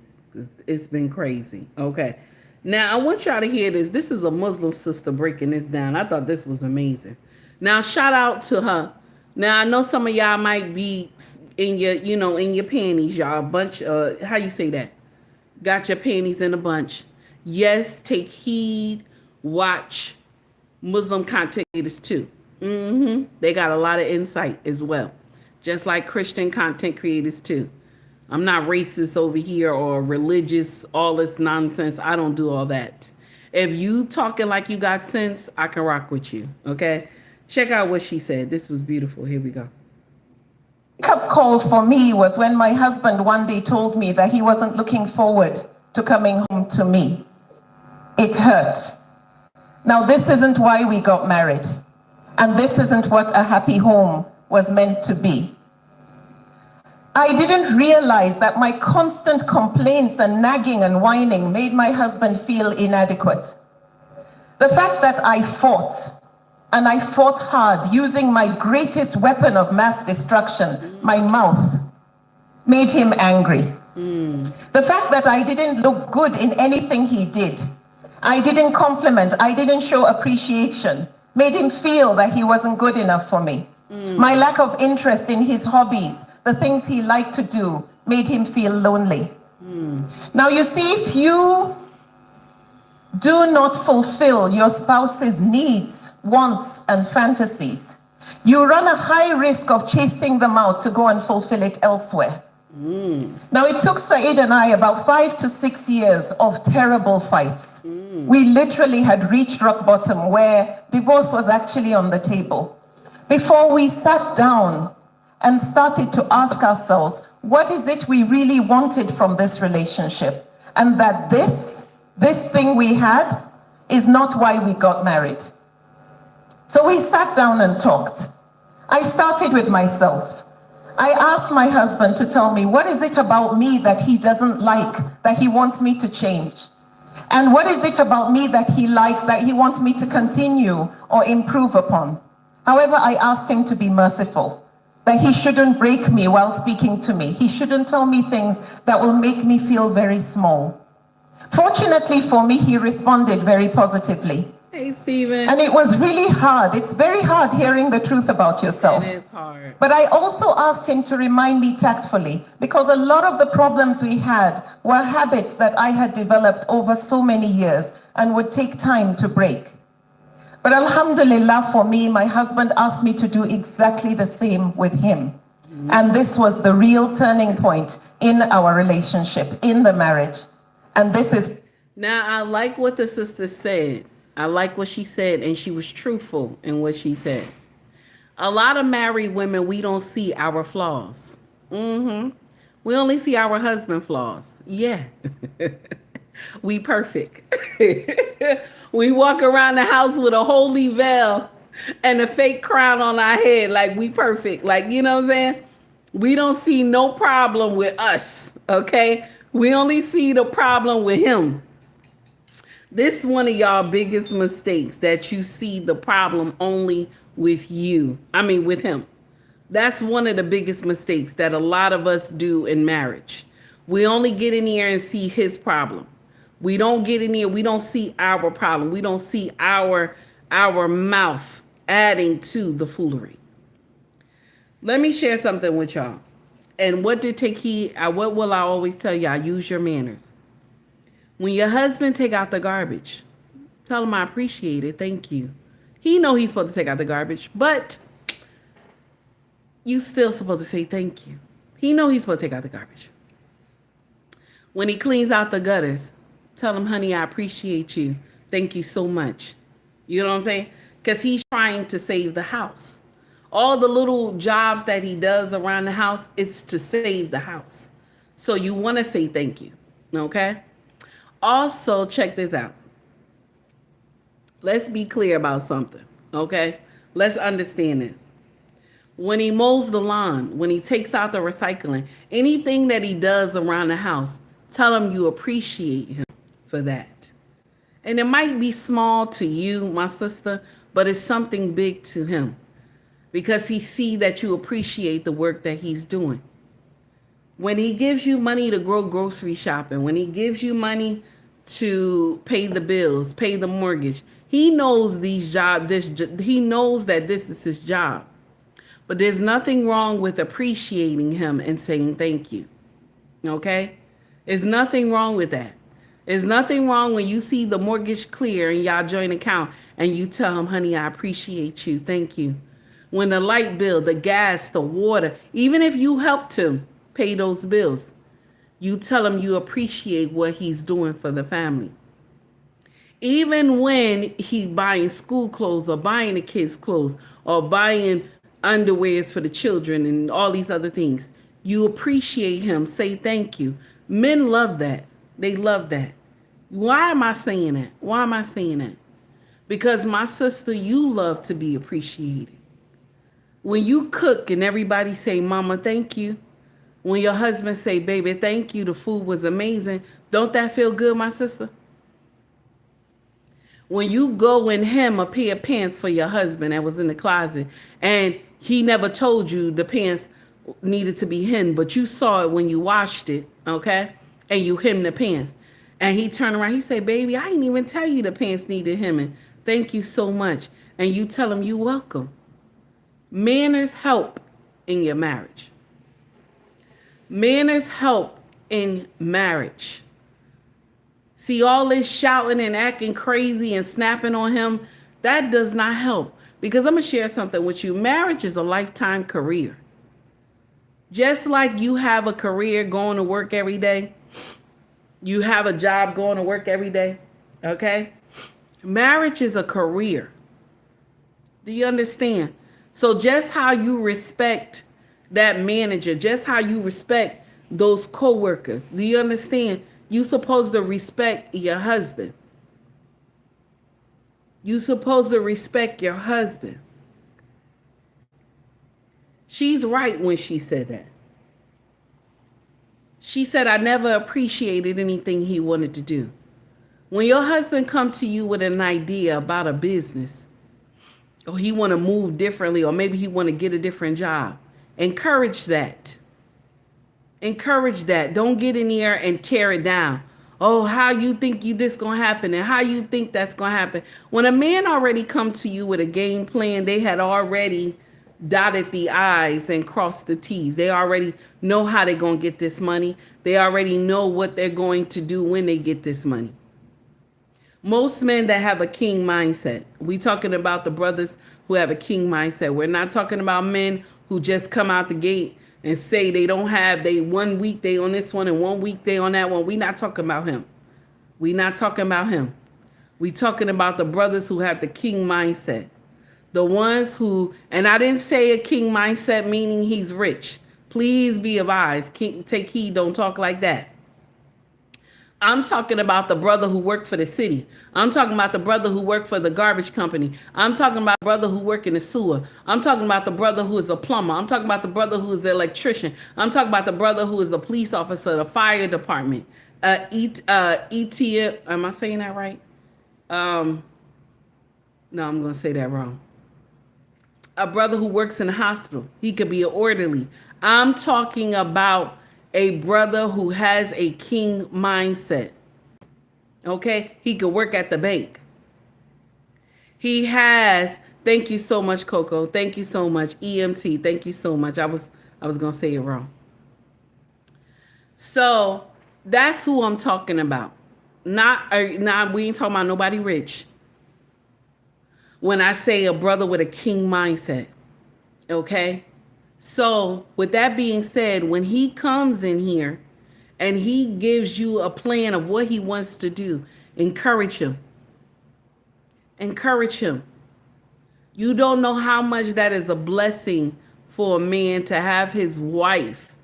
It's been crazy. Okay. Now, I want y'all to hear this. This is a Muslim sister breaking this down. I thought this was amazing. Now, shout out to her. Now, I know some of y'all might be in your, in your panties, y'all. A bunch, how you say that? Got your panties in a bunch. Yes, take heed, watch Muslim content creators too. They got a lot of insight as well. Just like Christian content creators too. I'm not racist over here or religious, all this nonsense. I don't do all that. If you talking like you got sense, I can rock with you, okay? Check out what she said. This was beautiful. Here we go. Wake-up call for me was when my husband one day told me that he wasn't looking forward to coming home to me. It hurt. Now, this isn't why we got married, and this isn't what a happy home was meant to be. I didn't realize that my constant complaints and nagging and whining made my husband feel inadequate. The fact that I fought, and I fought hard using my greatest weapon of mass destruction, my mouth, made him angry. The fact that I didn't look good in anything he did, I didn't compliment, I didn't show appreciation, made him feel that he wasn't good enough for me. My lack of interest in his hobbies, the things he liked to do, made him feel lonely. Now you see, if you do not fulfill your spouse's needs, wants, and fantasies, you run a high risk of chasing them out to go and fulfill it elsewhere. Now, it took Saeed and I about 5 to 6 years of terrible fights. We literally had reached rock bottom where divorce was actually on the table. Before we sat down and started to ask ourselves, what is it we really wanted from this relationship? And that this thing we had is not why we got married. So we sat down and talked. I started with myself. I asked my husband to tell me, what is it about me that he doesn't like, that he wants me to change? And what is it about me that he likes, that he wants me to continue or improve upon? However, I asked him to be merciful, that he shouldn't break me while speaking to me. He shouldn't tell me things that will make me feel very small. Fortunately for me, he responded very positively. Hey, Stephen. And it was really hard. It's very hard hearing the truth about yourself. It is hard. But I also asked him to remind me tactfully, because a lot of the problems we had were habits that I had developed over so many years and would take time to break. But alhamdulillah for me, my husband asked me to do exactly the same with him. And this was the real turning point in our relationship, in the marriage. And this is... Now, I like what the sister said. I like what she said, and she was truthful in what she said. A lot of married women, we don't see our flaws. We We only see our husband flaws. Yeah. We perfect. We walk around the house with a holy veil and a fake crown on our head like we perfect. Like, you know what I'm saying? We don't see no problem with us, okay? We only see the problem with him. This is one of y'all biggest mistakes, that you see the problem only with you. I mean, with him. That's one of the biggest mistakes that a lot of us do in marriage. We only get in here and see his problem. We don't get in here. We don't see our problem. We don't see our mouth adding to the foolery. Let me share something with y'all. And what will I always tell y'all? Use your manners. When your husband take out the garbage, tell him I appreciate it. Thank you. He know he's supposed to take out the garbage, but you still supposed to say thank you. He know he's supposed to take out the garbage. When he cleans out the gutters, tell him, honey, I appreciate you. Thank you so much. You know what I'm saying? Because he's trying to save the house. All the little jobs that he does around the house, it's to save the house. So you want to say thank you, okay? Also, check this out. Let's be clear about something, okay? Let's understand this. When he mows the lawn, when he takes out the recycling, anything that he does around the house, tell him you appreciate him for that. And it might be small to you, my sister, but it's something big to him, because he see that you appreciate the work that he's doing. When he gives you money to go grocery shopping, when he gives you money to pay the bills, pay the mortgage, he knows he knows that this is his job. But there's nothing wrong with appreciating him and saying thank you. Okay? There's nothing wrong with that. There's nothing wrong when you see the mortgage clear in y'all joint account and you tell him, honey, I appreciate you. Thank you. When the light bill, the gas, the water, even if you helped him pay those bills, you tell him you appreciate what he's doing for the family. Even when he's buying school clothes or buying the kids' clothes or buying underwears for the children and all these other things, you appreciate him. Say thank you. Men love that. They love that. Why am I saying that? Why am I saying that? Because, my sister, you love to be appreciated. When you cook and everybody say, mama, thank you. When your husband say, baby, thank you, the food was amazing. Don't that feel good, my sister? When you go and hem a pair of pants for your husband that was in the closet and he never told you the pants needed to be hemmed, but you saw it when you washed it, okay? And you hemmed the pants. And he turned around, he said, baby, I didn't even tell you the pants needed hemming. Thank you so much. And you tell him you're welcome. Manners help in your marriage. Manners help in marriage. See, all this shouting and acting crazy and snapping on him, that does not help. Because I'm going to share something with you. Marriage is a lifetime career. Just like you have a career going to work every day, you have a job going to work every day, okay? Marriage is a career. Do you understand? So just how you respect that manager, just how you respect those co-workers, do you understand? You're supposed to respect your husband. You're supposed to respect your husband. She's right when she said that. She said, I never appreciated anything he wanted to do. When your husband come to you with an idea about a business, or he want to move differently, or maybe he want to get a different job, encourage that. Encourage that. Don't get in here and tear it down. Oh, how you think this gonna happen and how you think that's gonna happen. When a man already come to you with a game plan, they had already dotted the I's and crossed the T's. They already know how they're gonna get this money. They already know what they're going to do when they get this money. Most men that have a king mindset, we talking about the brothers who have a king mindset. We're not talking about men who just come out the gate and say they don't have, they 1 week they on this one and 1 week they on that one. We not talking about him. We not talking about him. We talking about the brothers who have the king mindset. The ones who, and I didn't say a king mindset meaning he's rich. Please be advised. Take heed. Don't talk like that. I'm talking about the brother who worked for the city. I'm talking about the brother who worked for the garbage company. I'm talking about the brother who worked in the sewer. I'm talking about the brother who is a plumber. I'm talking about the brother who is the electrician. I'm talking about the brother who is the police officer, the fire department. ETM. Am I saying that right? No, I'm going to say that wrong. A brother who works in the hospital. He could be an orderly. I'm talking about a brother who has a king mindset. Okay? He could work at the bank. He has, thank you so much, Coco. Thank you so much. EMT, thank you so much. I was going to say it wrong. So that's who I'm talking about. Not, we ain't talking about nobody rich. When I say a brother with a king mindset. Okay? So with that being said, when he comes in here and he gives you a plan of what he wants to do, encourage him. Encourage him. You don't know how much that is a blessing for a man to have his wife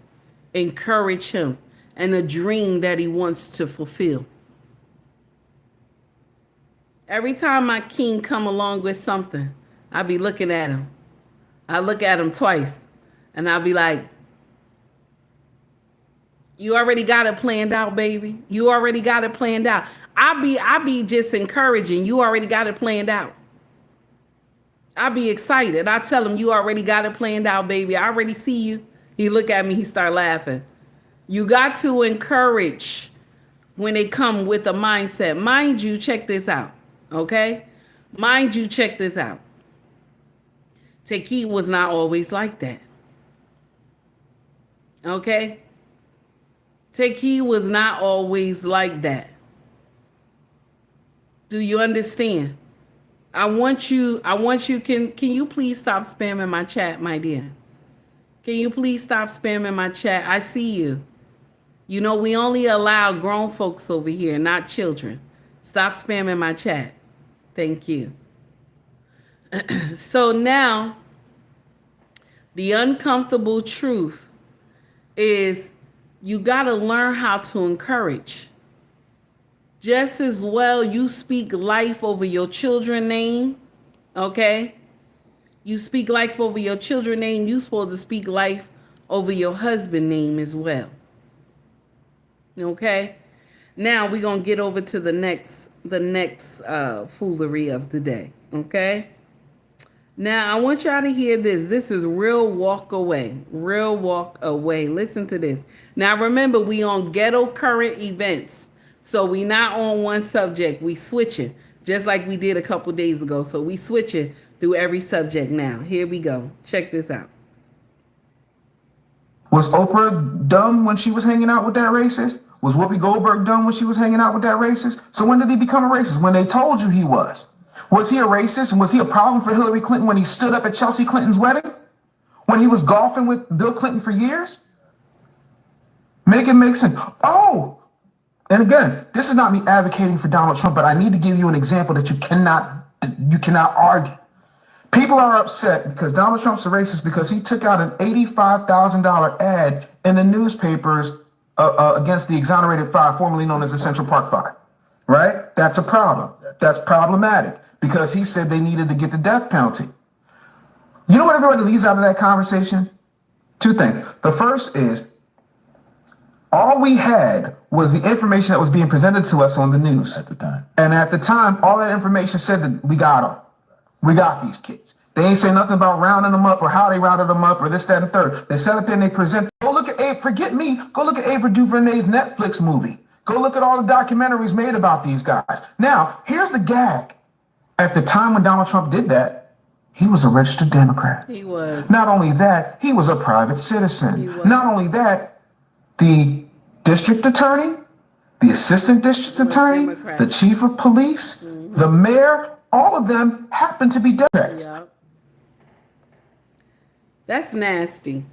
encourage him and a dream that he wants to fulfill. Every time my king come along with something, I be looking at him. I look at him twice. And I'll be like, you already got it planned out, baby. You already got it planned out. I be just encouraging. You already got it planned out. I be excited. I tell him, you already got it planned out, baby. I already see you. He look at me, he start laughing. You got to encourage when they come with a mindset. Mind you, check this out, okay? Mind you, check this out. Taki was not always like that. Okay? Taki was not always like that. Do you understand? I want you, can you please stop spamming my chat, my dear? Can you please stop spamming my chat? I see you. You know, we only allow grown folks over here, not children. Stop spamming my chat. Thank you. So now, the uncomfortable truth is you got to learn how to encourage. Just as well you speak life over your children's name, okay? You speak life over your children's name, you're supposed to speak life over your husband's name as well. Okay? Now we're going to get over to the next foolery of the day, okay? Now, I want y'all to hear this. This is real walk away. Real walk away. Listen to this. Now, remember, we on ghetto current events. So we not on one subject. We switching, just like we did a couple days ago. So we switching through every subject now. Here we go. Check this out. Was Oprah dumb when she was hanging out with that racist? Was Whoopi Goldberg dumb when she was hanging out with that racist? So when did he become a racist? When they told you he was. Was he a racist and was he a problem for Hillary Clinton when he stood up at Chelsea Clinton's wedding? When he was golfing with Bill Clinton for years? Make it make sense. Oh, and again, this is not me advocating for Donald Trump, but I need to give you an example that you cannot argue. People are upset because Donald Trump's a racist because he took out an $85,000 ad in the newspapers against the exonerated fire, formerly known as the Central Park fire. Right? That's a problem. That's problematic because he said they needed to get the death penalty. You know what everybody leaves out of that conversation? Two things. The first is all we had was the information that was being presented to us on the news at the time. And at the time, all that information said that we got them. We got these kids. They ain't say nothing about rounding them up or how they rounded them up or this, that, and third. They set up there and they present. Go look at forget me. Go look at Ava DuVernay's Netflix movie. Go look at all the documentaries made about these guys. Now, here's the gag. At the time when Donald Trump did that, he was a registered Democrat. He was. Not only that, he was a private citizen. Not only that, the district attorney, the assistant district attorney, Democrat. the chief of police, the mayor, all of them happen to be Democrats. Yep. That's nasty.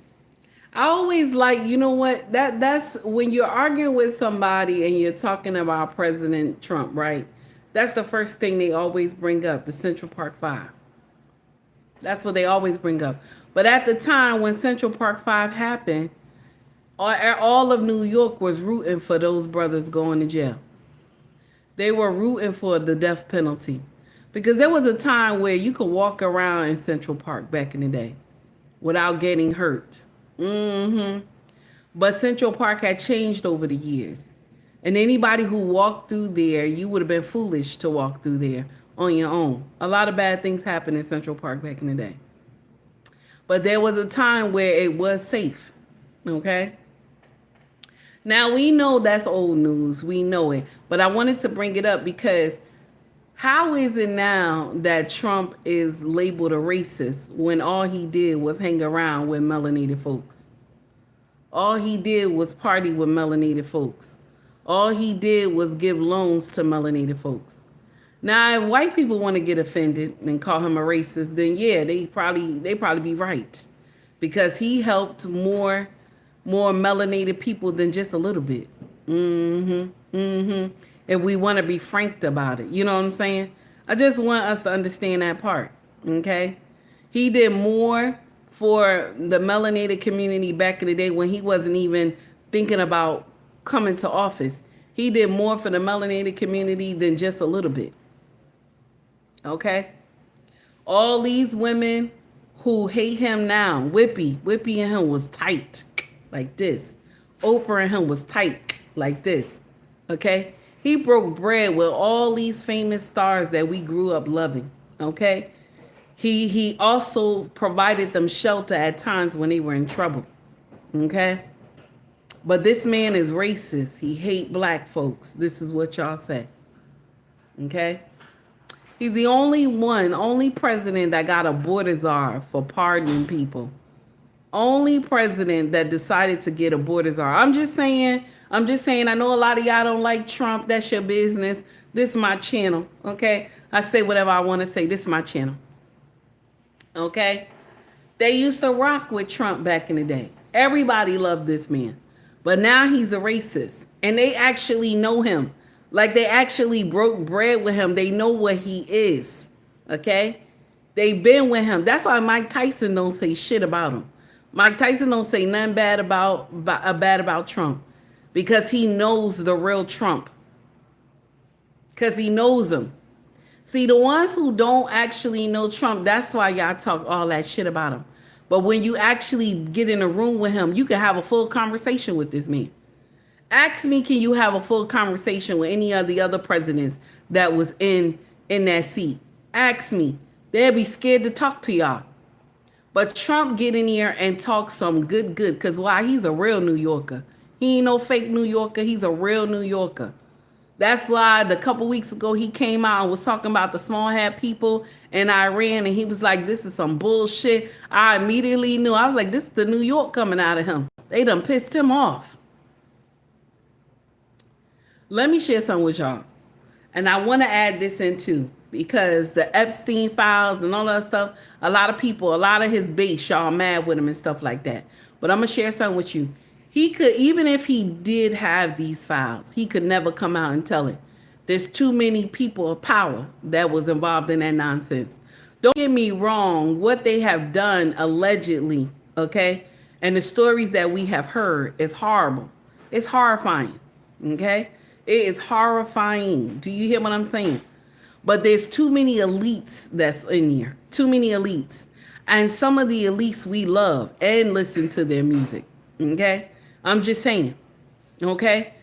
I always like, you know what, that's when you're arguing with somebody and you're talking about President Trump, right? That's the first thing they always bring up, the Central Park Five. That's what they always bring up. But at the time when Central Park 5 happened, all of New York was rooting for those brothers going to jail. They were rooting for the death penalty. Because there was a time where you could walk around in Central Park back in the day without getting hurt. But Central Park had changed over the years. And anybody who walked through there, you would have been foolish to walk through there on your own. A lot of bad things happened in Central Park back in the day. But there was a time where it was safe. Okay? Now, we know that's old news. We know it. But I wanted to bring it up because how is it now that Trump is labeled a racist when all he did was hang around with melanated folks? All he did was party with melanated folks. All he did was give loans to melanated folks. Now, if white people want to get offended and call him a racist, then yeah, they probably be right. Because he helped more melanated people than just a little bit. If we want to be frank about it. You know what I'm saying? I just want us to understand that part. Okay? He did more for the melanated community back in the day when he wasn't even thinking about coming to office. He did more for the melanated community than just a little bit. Okay? All these women who hate him now, Whoopi and him was tight like this. Oprah and him was tight like this. Okay? He broke bread with all these famous stars that we grew up loving. Okay? He also provided them shelter at times when they were in trouble. Okay? But this man is racist. He hate black folks. This is what y'all say. Okay? He's the only president that got a border czar for pardoning people. Only president that decided to get a border czar. I'm just saying, I know a lot of y'all don't like Trump. That's your business. This is my channel. Okay? I say whatever I want to say. This is my channel. Okay? They used to rock with Trump back in the day. Everybody loved this man. But now he's a racist. And they actually know him. Like they actually broke bread with him. They know what he is. Okay? They've been with him. That's why Mike Tyson don't say shit about him. Mike Tyson don't say nothing bad about Trump. Because he knows the real Trump. Because he knows him. See, the ones who don't actually know Trump, that's why y'all talk all that shit about him. But when you actually get in a room with him, you can have a full conversation with this man. Ask me, can you have a full conversation with any of the other presidents that was in that seat? Ask me. They'll be scared to talk to y'all. But Trump get in here and talk some good. Because why? He's a real New Yorker. He ain't no fake New Yorker. He's a real New Yorker. That's why a couple weeks ago he came out and was talking about the small hat people in Iran. And he was like, this is some bullshit. I immediately knew. I was like, this is the New York coming out of him. They done pissed him off. Let me share something with y'all. And I want to add this in too. Because the Epstein files and all that stuff, a lot of his base, y'all mad with him and stuff like that. But I'm going to share something with you. He could, even if he did have these files, he could never come out and tell it. There's too many people of power that was involved in that nonsense. Don't get me wrong, what they have done allegedly, okay, and the stories that we have heard is horrible. It's horrifying, okay? It is horrifying. Do you hear what I'm saying? But there's too many elites that's in here. Too many elites. And some of the elites we love and listen to their music, okay? I'm just saying, okay?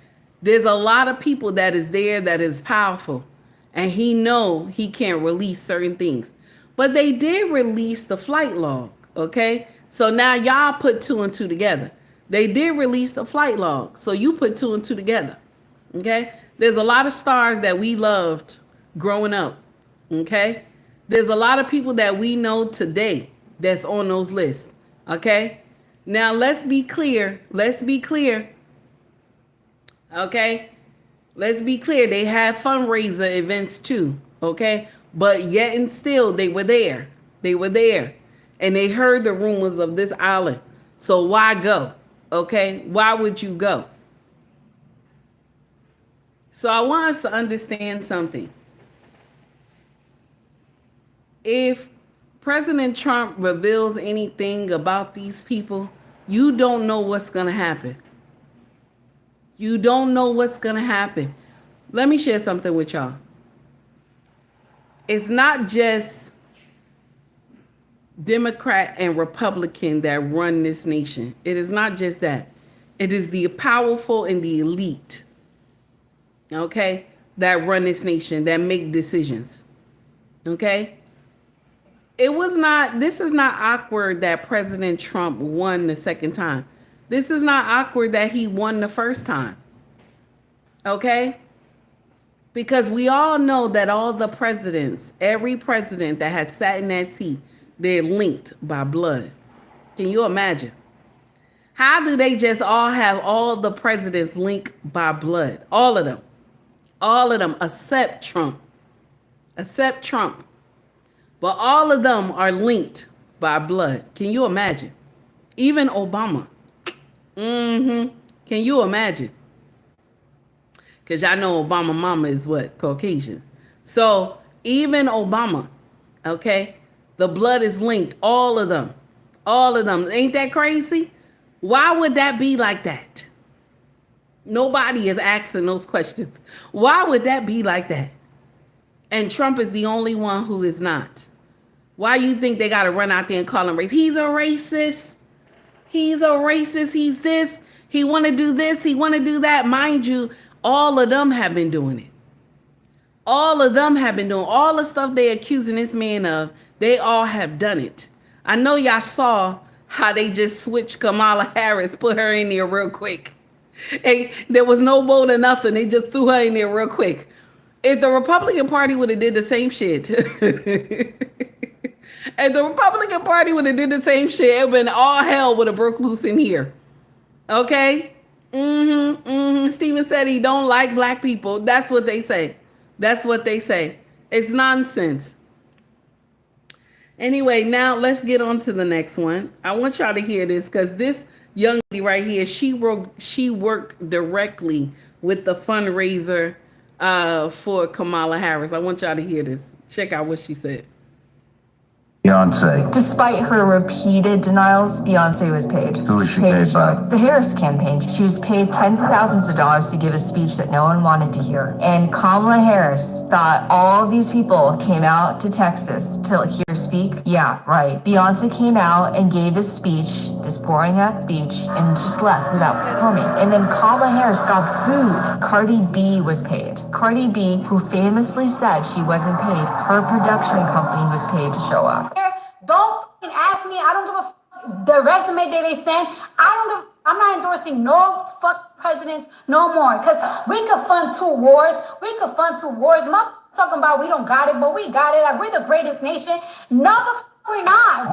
There's a lot of people that is there that is powerful. And he know he can't release certain things. But they did release the flight log, okay? So now y'all put 2 and 2 together. They did release the flight log. So you put 2 and 2 together, okay? There's a lot of stars that we loved growing up, okay? There's a lot of people that we know today that's on those lists, okay? Now, let's be clear. Let's be clear. Okay? Let's be clear. They had fundraiser events too. Okay? But yet and still, they were there. They were there. And they heard the rumors of this island. So why go? Okay? Why would you go? So I want us to understand something. If President Trump reveals anything about these people, you don't know what's going to happen. You don't know what's going to happen. Let me share something with y'all. It's not just Democrat and Republican that run this nation. It is not just that. It is the powerful and the elite, okay, that run this nation, that make decisions, okay? This is not awkward that President Trump won the second time. This is not awkward that he won the first time, okay? Because we all know that all the presidents, every president that has sat in that seat, they're linked by blood. Can you imagine? How do they just all have all the presidents linked by blood? All of them. All of them, except Trump. Except Trump. But all of them are linked by blood. Can you imagine? Even Obama. Can you imagine? Because y'all know Obama mama is what? Caucasian. So even Obama, okay? The blood is linked. All of them. All of them. Ain't that crazy? Why would that be like that? Nobody is asking those questions. Why would that be like that? And Trump is the only one who is not. Why you think they got to run out there and call him racist? He's a racist. He's a racist. He's this. He want to do this. He want to do that. Mind you, all of them have been doing it. All of them have been doing all the stuff they accusing this man of. They all have done it. I know y'all saw how they just switched Kamala Harris, put her in there real quick. And there was no vote or nothing. They just threw her in there real quick. If the Republican Party would have did the same shit, if the Republican Party would have did the same shit, it would have been all hell would have broke loose in here. Okay? Steven said he don't like black people. That's what they say. That's what they say. It's nonsense. Anyway, now let's get on to the next one. I want y'all to hear this because this young lady right here, she worked directly with the fundraiser for Kamala Harris. I want y'all to hear this. Check out what she said. Beyonce. Despite her repeated denials, Beyonce was paid. Who was she paid by? The Harris campaign. She was paid tens of thousands of dollars to give a speech that no one wanted to hear. And Kamala Harris thought all of these people came out to Texas to hear her speak. Yeah, right. Beyonce came out and gave this speech, this boring ass speech, and just left without performing. And then Kamala Harris got booed. Cardi B was paid. Cardi B, who famously said she wasn't paid, her production company was paid to show up. Don't fucking ask me. I don't give a the resume that they send. I'm not endorsing no fuck presidents no more. Cause we could fund two wars. My talking about we don't got it, but we got it. Like we're the greatest nation. No, the we're not.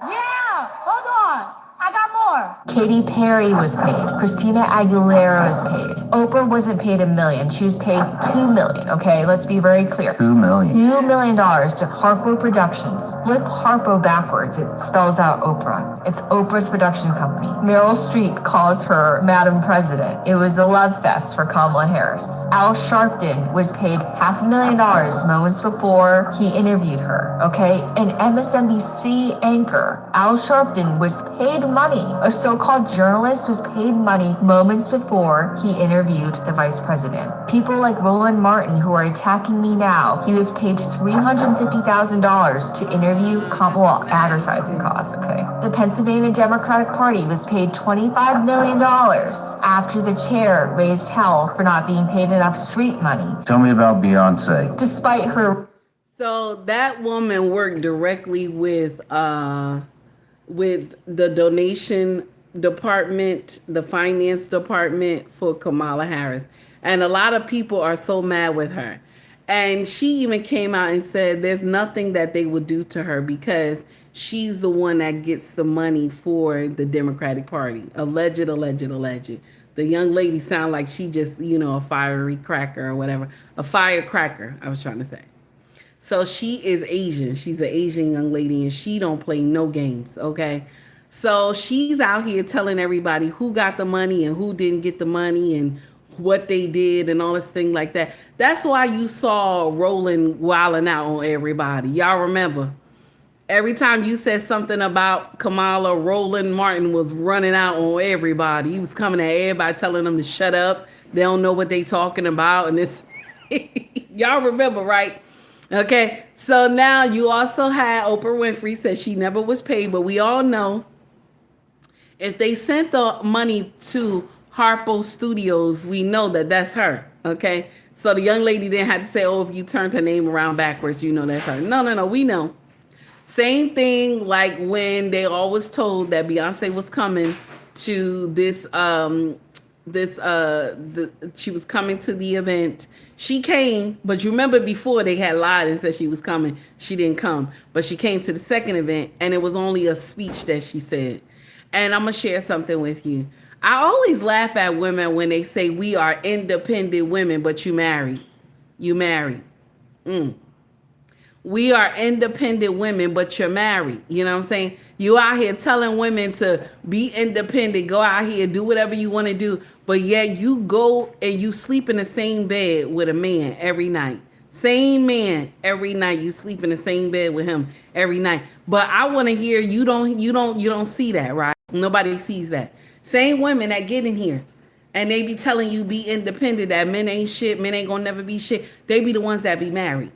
Yeah, hold on. I got more. Katy Perry was paid. Christina Aguilera was paid. Oprah wasn't paid $1 million. She was paid $2 million. Okay, let's be very clear. $2 million. $2 million to Harpo Productions. Flip Harpo backwards. It spells out Oprah. It's Oprah's production company. Meryl Streep calls her Madam President. It was a love fest for Kamala Harris. Al Sharpton was paid $500,000 moments before he interviewed her. Okay, an MSNBC anchor, Al Sharpton, was paid money. A so-called journalist was paid money moments before he interviewed the vice president. People like Roland Martin, who are attacking me now, he was paid $350,000 to interview Kamala advertising costs, okay? The Pennsylvania Democratic Party was paid $25 million after the chair raised hell for not being paid enough street money. Tell me about Beyonce. Despite her... So that woman worked directly with the donation department, the finance department for Kamala Harris. And a lot of people are so mad with her. And she even came out and said there's nothing that they would do to her because she's the one that gets the money for the Democratic Party. Alleged. The young lady sound like she just, a fiery cracker or whatever. A firecracker, I was trying to say. So she is Asian. She's an Asian young lady and she don't play no games, okay? So she's out here telling everybody who got the money and who didn't get the money and what they did and all this thing like that. That's why you saw Roland wilding out on everybody. Y'all remember? Every time you said something about Kamala, Roland Martin was running out on everybody. He was coming at everybody, telling them to shut up. They don't know what they talking about. And this, y'all remember, right? Okay. So now you also had Oprah Winfrey said she never was paid, but we all know if they sent the money to Harpo Studios, we know that that's her. Okay. So the young lady didn't have to say, oh, if you turned her name around backwards, you know that's her. No, we know. Same thing like when they always told that Beyonce was coming to she was coming to the event. She came, but you remember before they had lied and said she was coming. She didn't come, but she came to the second event and it was only a speech that she said. And I'm going to share something with you. I always laugh at women when they say we are independent women, but you married. You married. We are independent women, but you're married. You know what I'm saying? You out here telling women to be independent, go out here, do whatever you want to do. But yet you go and you sleep in the same bed with a man every night. Same man every night. You sleep in the same bed with him every night. But I want to hear you don't see that, right? Nobody sees that. Same women that get in here and they be telling you be independent, that men ain't shit, men ain't gonna never be shit. They be the ones that be married.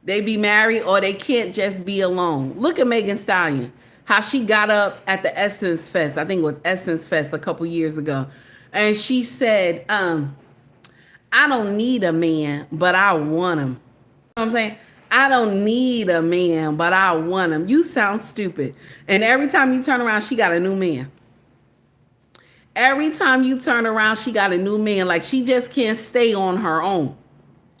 They be married or they can't just be alone. Look at Megan Stallion, how she got up at the Essence Fest. I think it was Essence Fest a couple years ago. And she said, I don't need a man, but I want him. You know what I'm saying? I don't need a man, but I want him. You sound stupid. And every time you turn around, she got a new man. Every time you turn around, she got a new man. Like she just can't stay on her own.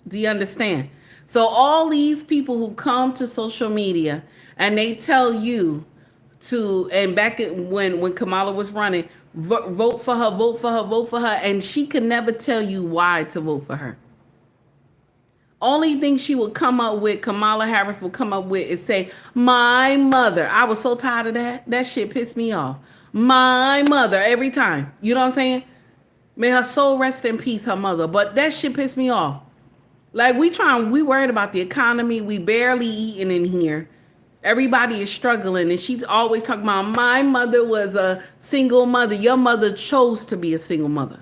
Do you understand? So all these people who come to social media and they tell you to, and back when Kamala was running, vote for her, vote for her, vote for her. And she could never tell you why to vote for her. Only thing she would come up with, Kamala Harris would come up with is say, my mother. I was so tired of that. That shit pissed me off. My mother every time. You know what I'm saying? May her soul rest in peace, her mother. But that shit pissed me off. Like we worried about the economy. We barely eating in here. Everybody is struggling. And she's always talking about my mother was a single mother. Your mother chose to be a single mother.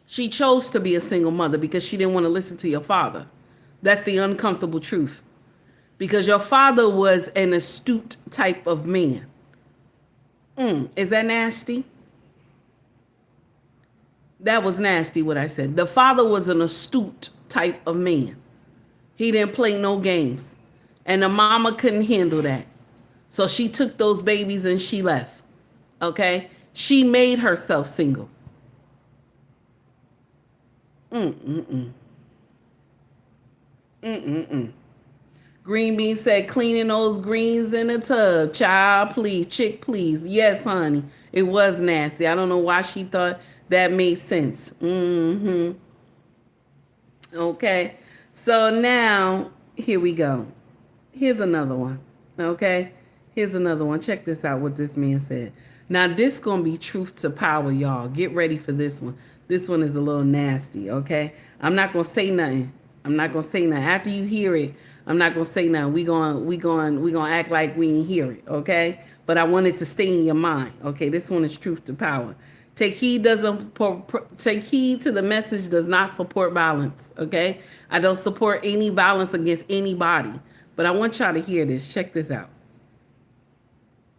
She chose to be a single mother because she didn't want to listen to your father. That's the uncomfortable truth. Because your father was an astute type of man. Is that nasty? That was nasty what I said. The father was an astute type of man. He didn't play no games. And the mama couldn't handle that. So she took those babies and she left. Okay? She made herself single. Green Bean said, cleaning those greens in the tub. Child, please. Chick, please. Yes, honey. It was nasty. I don't know why she thought that made sense. Okay. So now, here we go. Here's another one. Okay. Here's another one. Check this out, what this man said. Now, this going to be truth to power, y'all. Get ready for this one. This one is a little nasty, okay? I'm not going to say nothing. I'm not going to say nothing. After you hear it, I'm not going to say nothing. We going to act like we didn't hear it, okay? But I want it to stay in your mind, okay? This one is truth to power. Take heed to the message does not support violence, okay? I don't support any violence against anybody. But I want y'all to hear this. Check this out.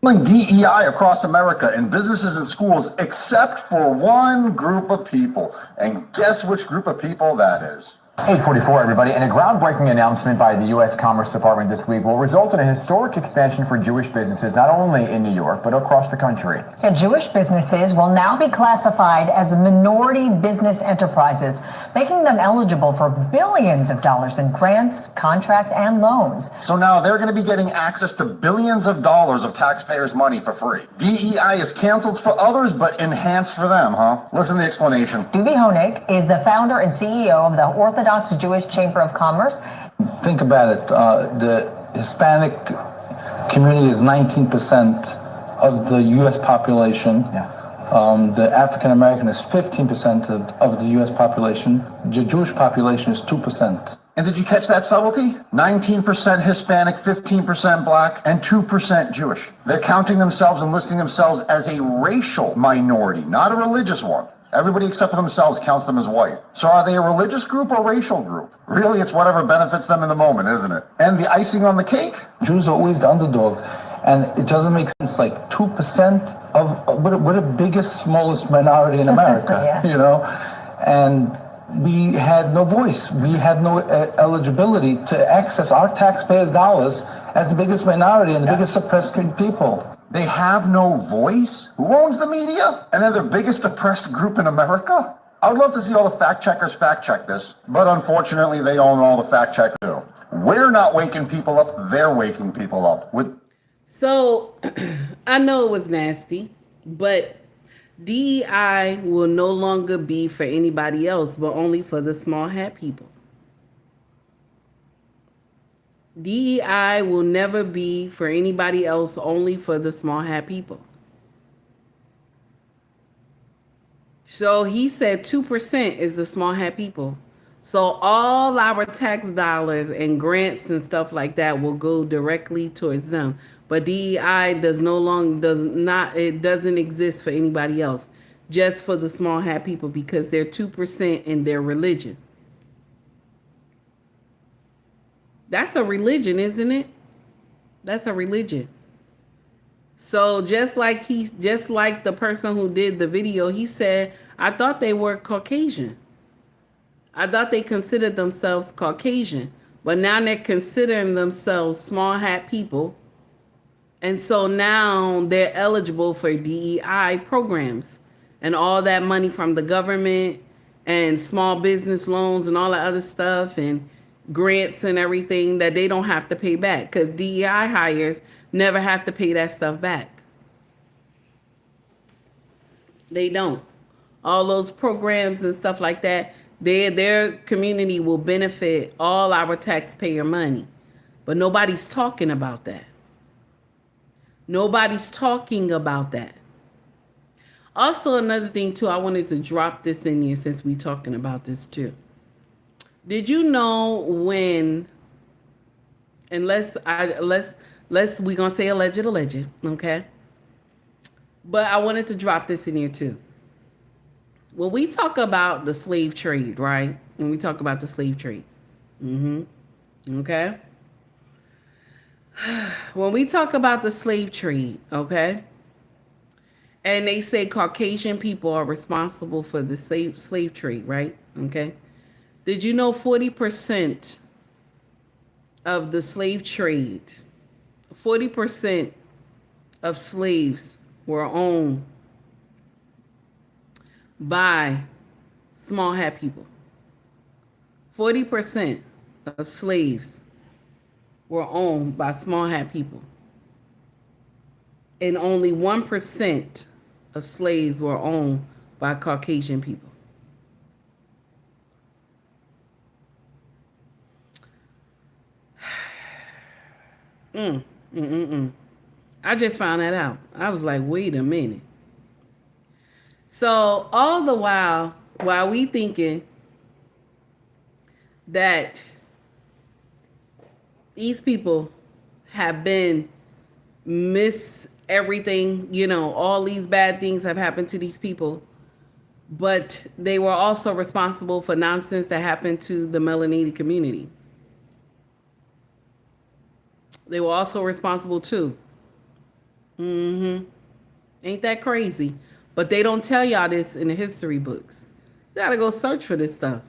DEI across America in businesses and schools, except for one group of people. And guess which group of people that is? 8:44, everybody. And a groundbreaking announcement by the U.S. Commerce Department this week will result in a historic expansion for Jewish businesses, not only in New York, but across the country. And Jewish businesses will now be classified as minority business enterprises, making them eligible for billions of dollars in grants, contract, and loans. So now they're going to be getting access to billions of dollars of taxpayers' money for free. DEI is canceled for others, but enhanced for them, huh? Listen to the explanation. Wnba Honig is the founder and CEO of the Orthodox Jewish Chamber of Commerce. Think about it. The Hispanic community is 19% of the U.S. population. The African American is 15% of the U.S. population. The Jewish population is 2%. And did you catch that subtlety? 19% Hispanic, 15% black, and 2% Jewish. They're counting themselves and listing themselves as a racial minority, not a religious one. Everybody except for themselves counts them as white. So are they a religious group or racial group? Really, it's whatever benefits them in the moment, isn't it? And the icing on the cake? Jews are always the underdog. And it doesn't make sense, like 2% of, we're the biggest, smallest minority in America, Yeah. you know? And we had no voice. We had no eligibility to access our taxpayers' dollars as the biggest minority and the biggest suppressed people. They have no voice? Who owns the media? And they're the biggest oppressed group in America? I would love to see all the fact checkers fact check this, but unfortunately they own all the fact checkers too. We're not waking people up, they're waking people up. So I know it was nasty, but DEI will no longer be for anybody else, but only for the small hat people. DEI will never be for anybody else, only for the small hat people. So he said 2% is the small hat people. So all our tax dollars and grants and stuff like that will go directly towards them. But DEI doesn't exist for anybody else, just for the small hat people, because they're 2% in their religion. That's a religion, isn't it? That's a religion. So just like the person who did the video, he said, I thought they were Caucasian. I thought they considered themselves Caucasian, but now they're considering themselves small hat people. And so now they're eligible for DEI programs and all that money from the government and small business loans and all that other stuff and grants and everything that they don't have to pay back, because DEI hires never have to pay that stuff back. They don't. All those programs and stuff like that, their community will benefit all our taxpayer money. But nobody's talking about that. Nobody's talking about that. Also, another thing too, I wanted to drop this in here since we're talking about this too. Did you know when, and let's we're gonna say alleged, okay? But I wanted to drop this in here too. When we talk about the slave trade, right? When we talk about the slave trade, okay? When we talk about the slave trade, okay? And they say Caucasian people are responsible for the slave trade, right? Okay. Did you know 40% of the slave trade, 40% of slaves were owned by small hat people? 40% of slaves were owned by small hat people. And only 1% of slaves were owned by Caucasian people. I just found that out. I was like, wait a minute. So all the while we thinking that these people have been everything, you know, all these bad things have happened to these people, but they were also responsible for nonsense that happened to the melanated community. They were also responsible too. Ain't that crazy? But they don't tell y'all this in the history books. You gotta go search for this stuff.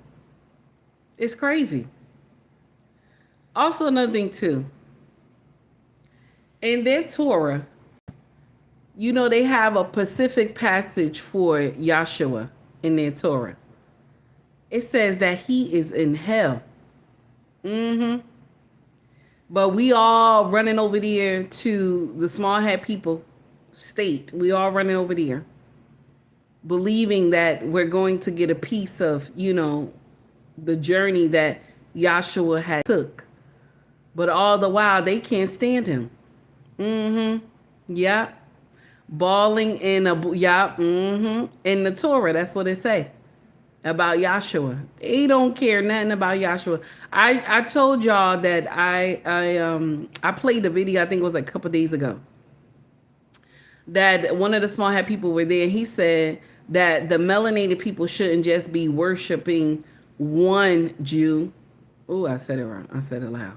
It's crazy. Also, another thing too. In their Torah, you know, they have a specific passage for Yahshua in their Torah. It says that he is in hell. But we all running over there to the small hat people state. We all running over there, believing that we're going to get a piece of, you know, the journey that Yahshua had took. But all the while, they can't stand him. Yeah. Balling in in the Torah. That's what it say about Yahshua. They don't care nothing about Yahshua. I told y'all that I played the video. I think it was like a couple days ago. That one of the small hat people were there. He said that the melanated people shouldn't just be worshiping one Jew. Oh, I said it wrong. I said it loud.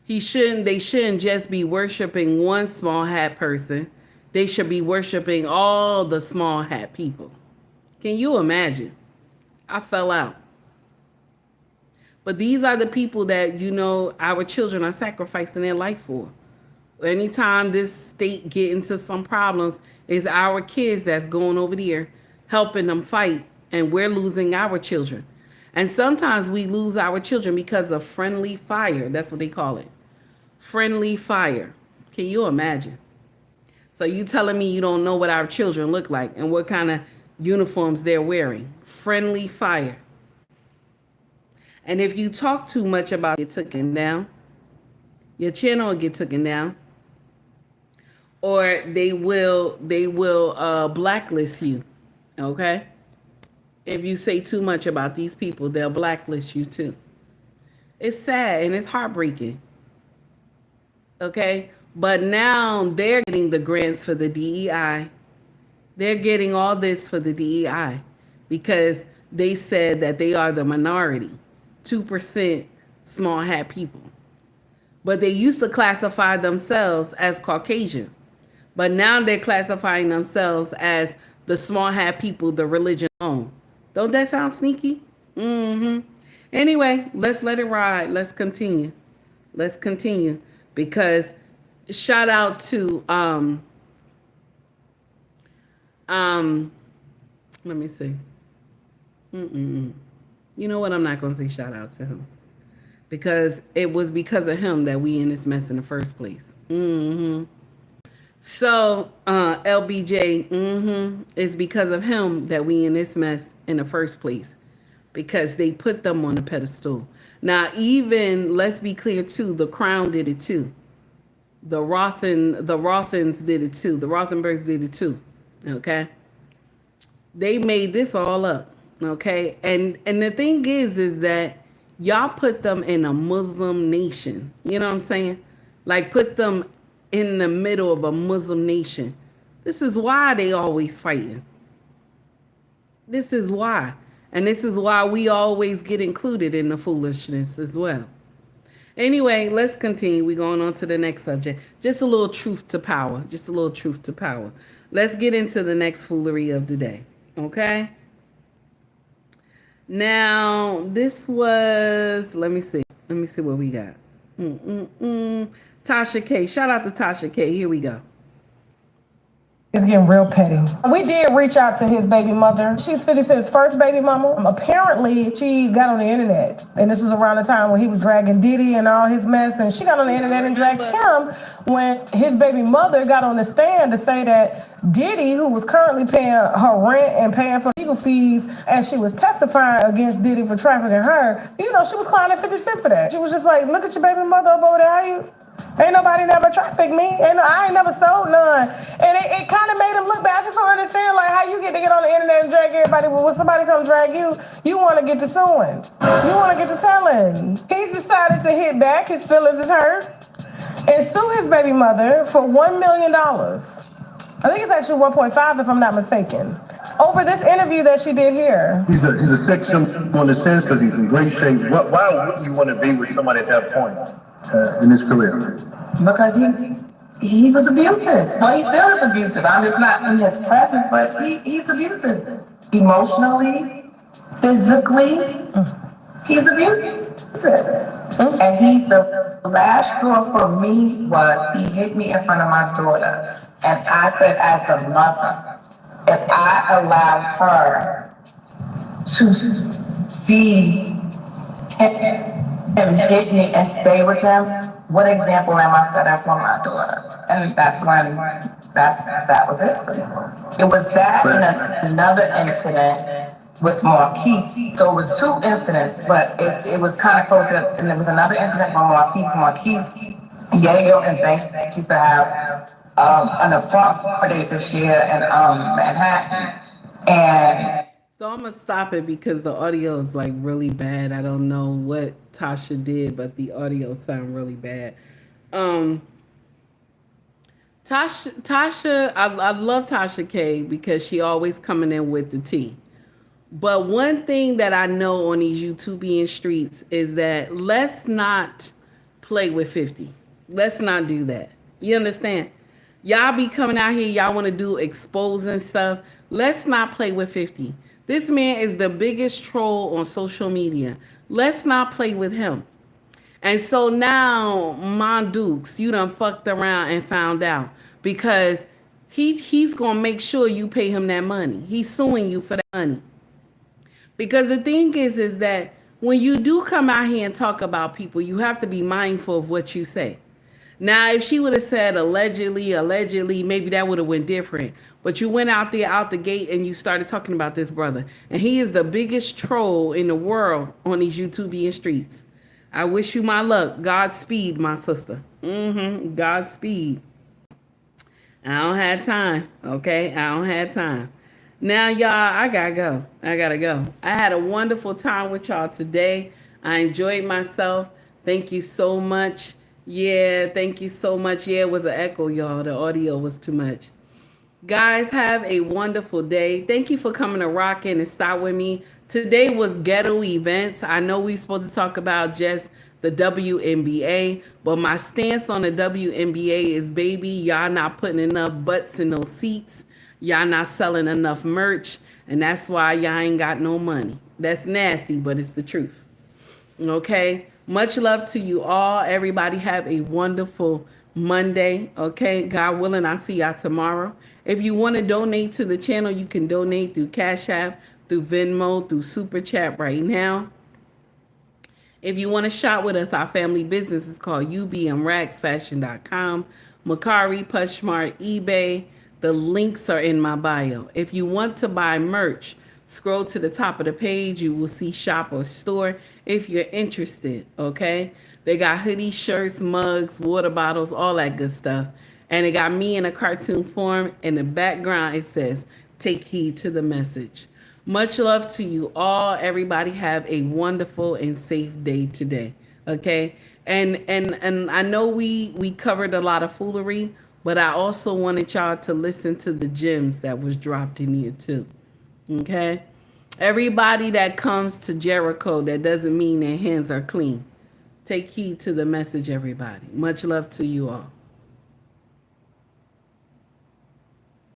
They shouldn't just be worshiping one small hat person. They should be worshiping all the small hat people. Can you imagine? I fell out. But these are the people that, our children are sacrificing their life for. Anytime this state get into some problems, it's our kids that's going over there helping them fight, and we're losing our children. And sometimes we lose our children because of friendly fire. That's what they call it. Friendly fire. Can you imagine? So you telling me you don't know what our children look like and what kind of uniforms they're wearing? Friendly fire. And if you talk too much about it, get taken down. Your channel will get taken down. Or they will blacklist you. Okay? If you say too much about these people, they'll blacklist you too. It's sad and it's heartbreaking. Okay? But now they're getting the grants for the DEI. They're getting all this for the DEI because they said that they are the minority, 2% small hat people. But they used to classify themselves as Caucasian. But now they're classifying themselves as the small hat people the religion own. Don't that sound sneaky? Anyway, let's let it ride. Let's continue. Because shout out to let me see. You know what? I'm not gonna say shout out to him. Because it was because of him that we in this mess in the first place. So LBJ, it's because of him that we in this mess in the first place. Because they put them on the pedestal. Now, even, let's be clear too, the Crown did it too. The Rothens did it too. The Rothenbergs did it too. Okay? They made this all up. Okay? And the thing is that y'all put them in a Muslim nation. You know what I'm saying? Like put them in the middle of a Muslim nation. This is why they always fighting. This is why. And this is why we always get included in the foolishness as well. Anyway, let's continue. We're going on to the next subject. Just a little truth to power. Just a little truth to power. Let's get into the next foolery of the day. Okay? Now, this was, let me see what we got. Tasha K. Shout out to Tasha K. Here we go. It's getting real petty. We did reach out to his baby mother. She's 50 Cent's first baby mama. Apparently, she got on the internet. And this was around the time when he was dragging Diddy and all his mess. And she got on the internet and dragged him when his baby mother got on the stand to say that Diddy, who was currently paying her rent and paying for legal fees, as she was testifying against Diddy for trafficking her, she was clowning 50 Cent for that. She was just like, look at your baby mother up over there. How you... Ain't nobody never trafficked me. I ain't never sold none. And it kind of made him look bad. I just don't understand, like, how you get on the internet and drag everybody. But when somebody come drag you, you want to get to suing. You want to get to telling. He's decided to hit back. His feelings is hurt. And sue his baby mother for $1 million. I think it's actually 1.5 if I'm not mistaken. Over this interview that she did here. He's a section on the sense because he's in great shape. Why would you want to be with somebody at that point? In his career? Because he was abusive. Well, he still is abusive. I'm just not in his presence, but he's abusive. Emotionally, physically, he's abusive. And the last straw for me was he hit me in front of my daughter. And I said, as a mother, if I allow her to see him hit me and stay with him, what example am I setting for my daughter? And that's when that was it for me. It was that and another incident with Marquise. So it was two incidents, but it was kind of close. And there was another incident with Marquise. Yayo and Banks used to have an apartment days this year in Manhattan. And So I'm gonna stop it because the audio is like really bad. I don't know what Tasha did, but the audio sound really bad. Tasha, I love Tasha K because she always coming in with the tea. But one thing that I know on these YouTubian streets is that let's not play with 50. Let's not do that. You understand? Y'all be coming out here, y'all want to do exposing stuff. Let's not play with 50. This man is the biggest troll on social media. Let's not play with him. And so now, my Dukes, you done fucked around and found out because he's going to make sure you pay him that money. He's suing you for that money. Because the thing is that when you do come out here and talk about people, you have to be mindful of what you say. Now, if she would have said allegedly, maybe that would have went different. But you went out there out the gate and you started talking about this brother. And he is the biggest troll in the world on these YouTubian streets. I wish you my luck. Godspeed, my sister. Godspeed. I don't have time, okay? I don't have time. Now, y'all, I gotta go. I had a wonderful time with y'all today. I enjoyed myself. Thank you so much. Yeah, thank you so much. Yeah, it was an echo, y'all. The audio was too much. Guys, have a wonderful day. Thank you for coming to rock in and start with me. Today was ghetto events. I know we were supposed to talk about just the WNBA, but my stance on the WNBA is, baby, y'all not putting enough butts in those seats. Y'all not selling enough merch, and that's why y'all ain't got no money. That's nasty, but it's the truth. Okay? Much love to you all. Everybody have a wonderful Monday. Okay? God willing, I'll see y'all tomorrow. If you want to donate to the channel, you can donate through Cash App, through Venmo, through Super Chat right now. If you want to shop with us, our family business is called UBMRagsFashion.com, Mercari, POSHMARK, eBay. The links are in my bio. If you want to buy merch, scroll to the top of the page. You will see shop or store if you're interested, okay? They got hoodies, shirts, mugs, water bottles, all that good stuff. And it got me in a cartoon form. In the background, it says, take heed to the message. Much love to you all. Everybody have a wonderful and safe day today, okay? And I know we covered a lot of foolery, but I also wanted y'all to listen to the gems that was dropped in here too, okay? Everybody that comes to Jericho, that doesn't mean their hands are clean. Take heed to the message, everybody. Much love to you all.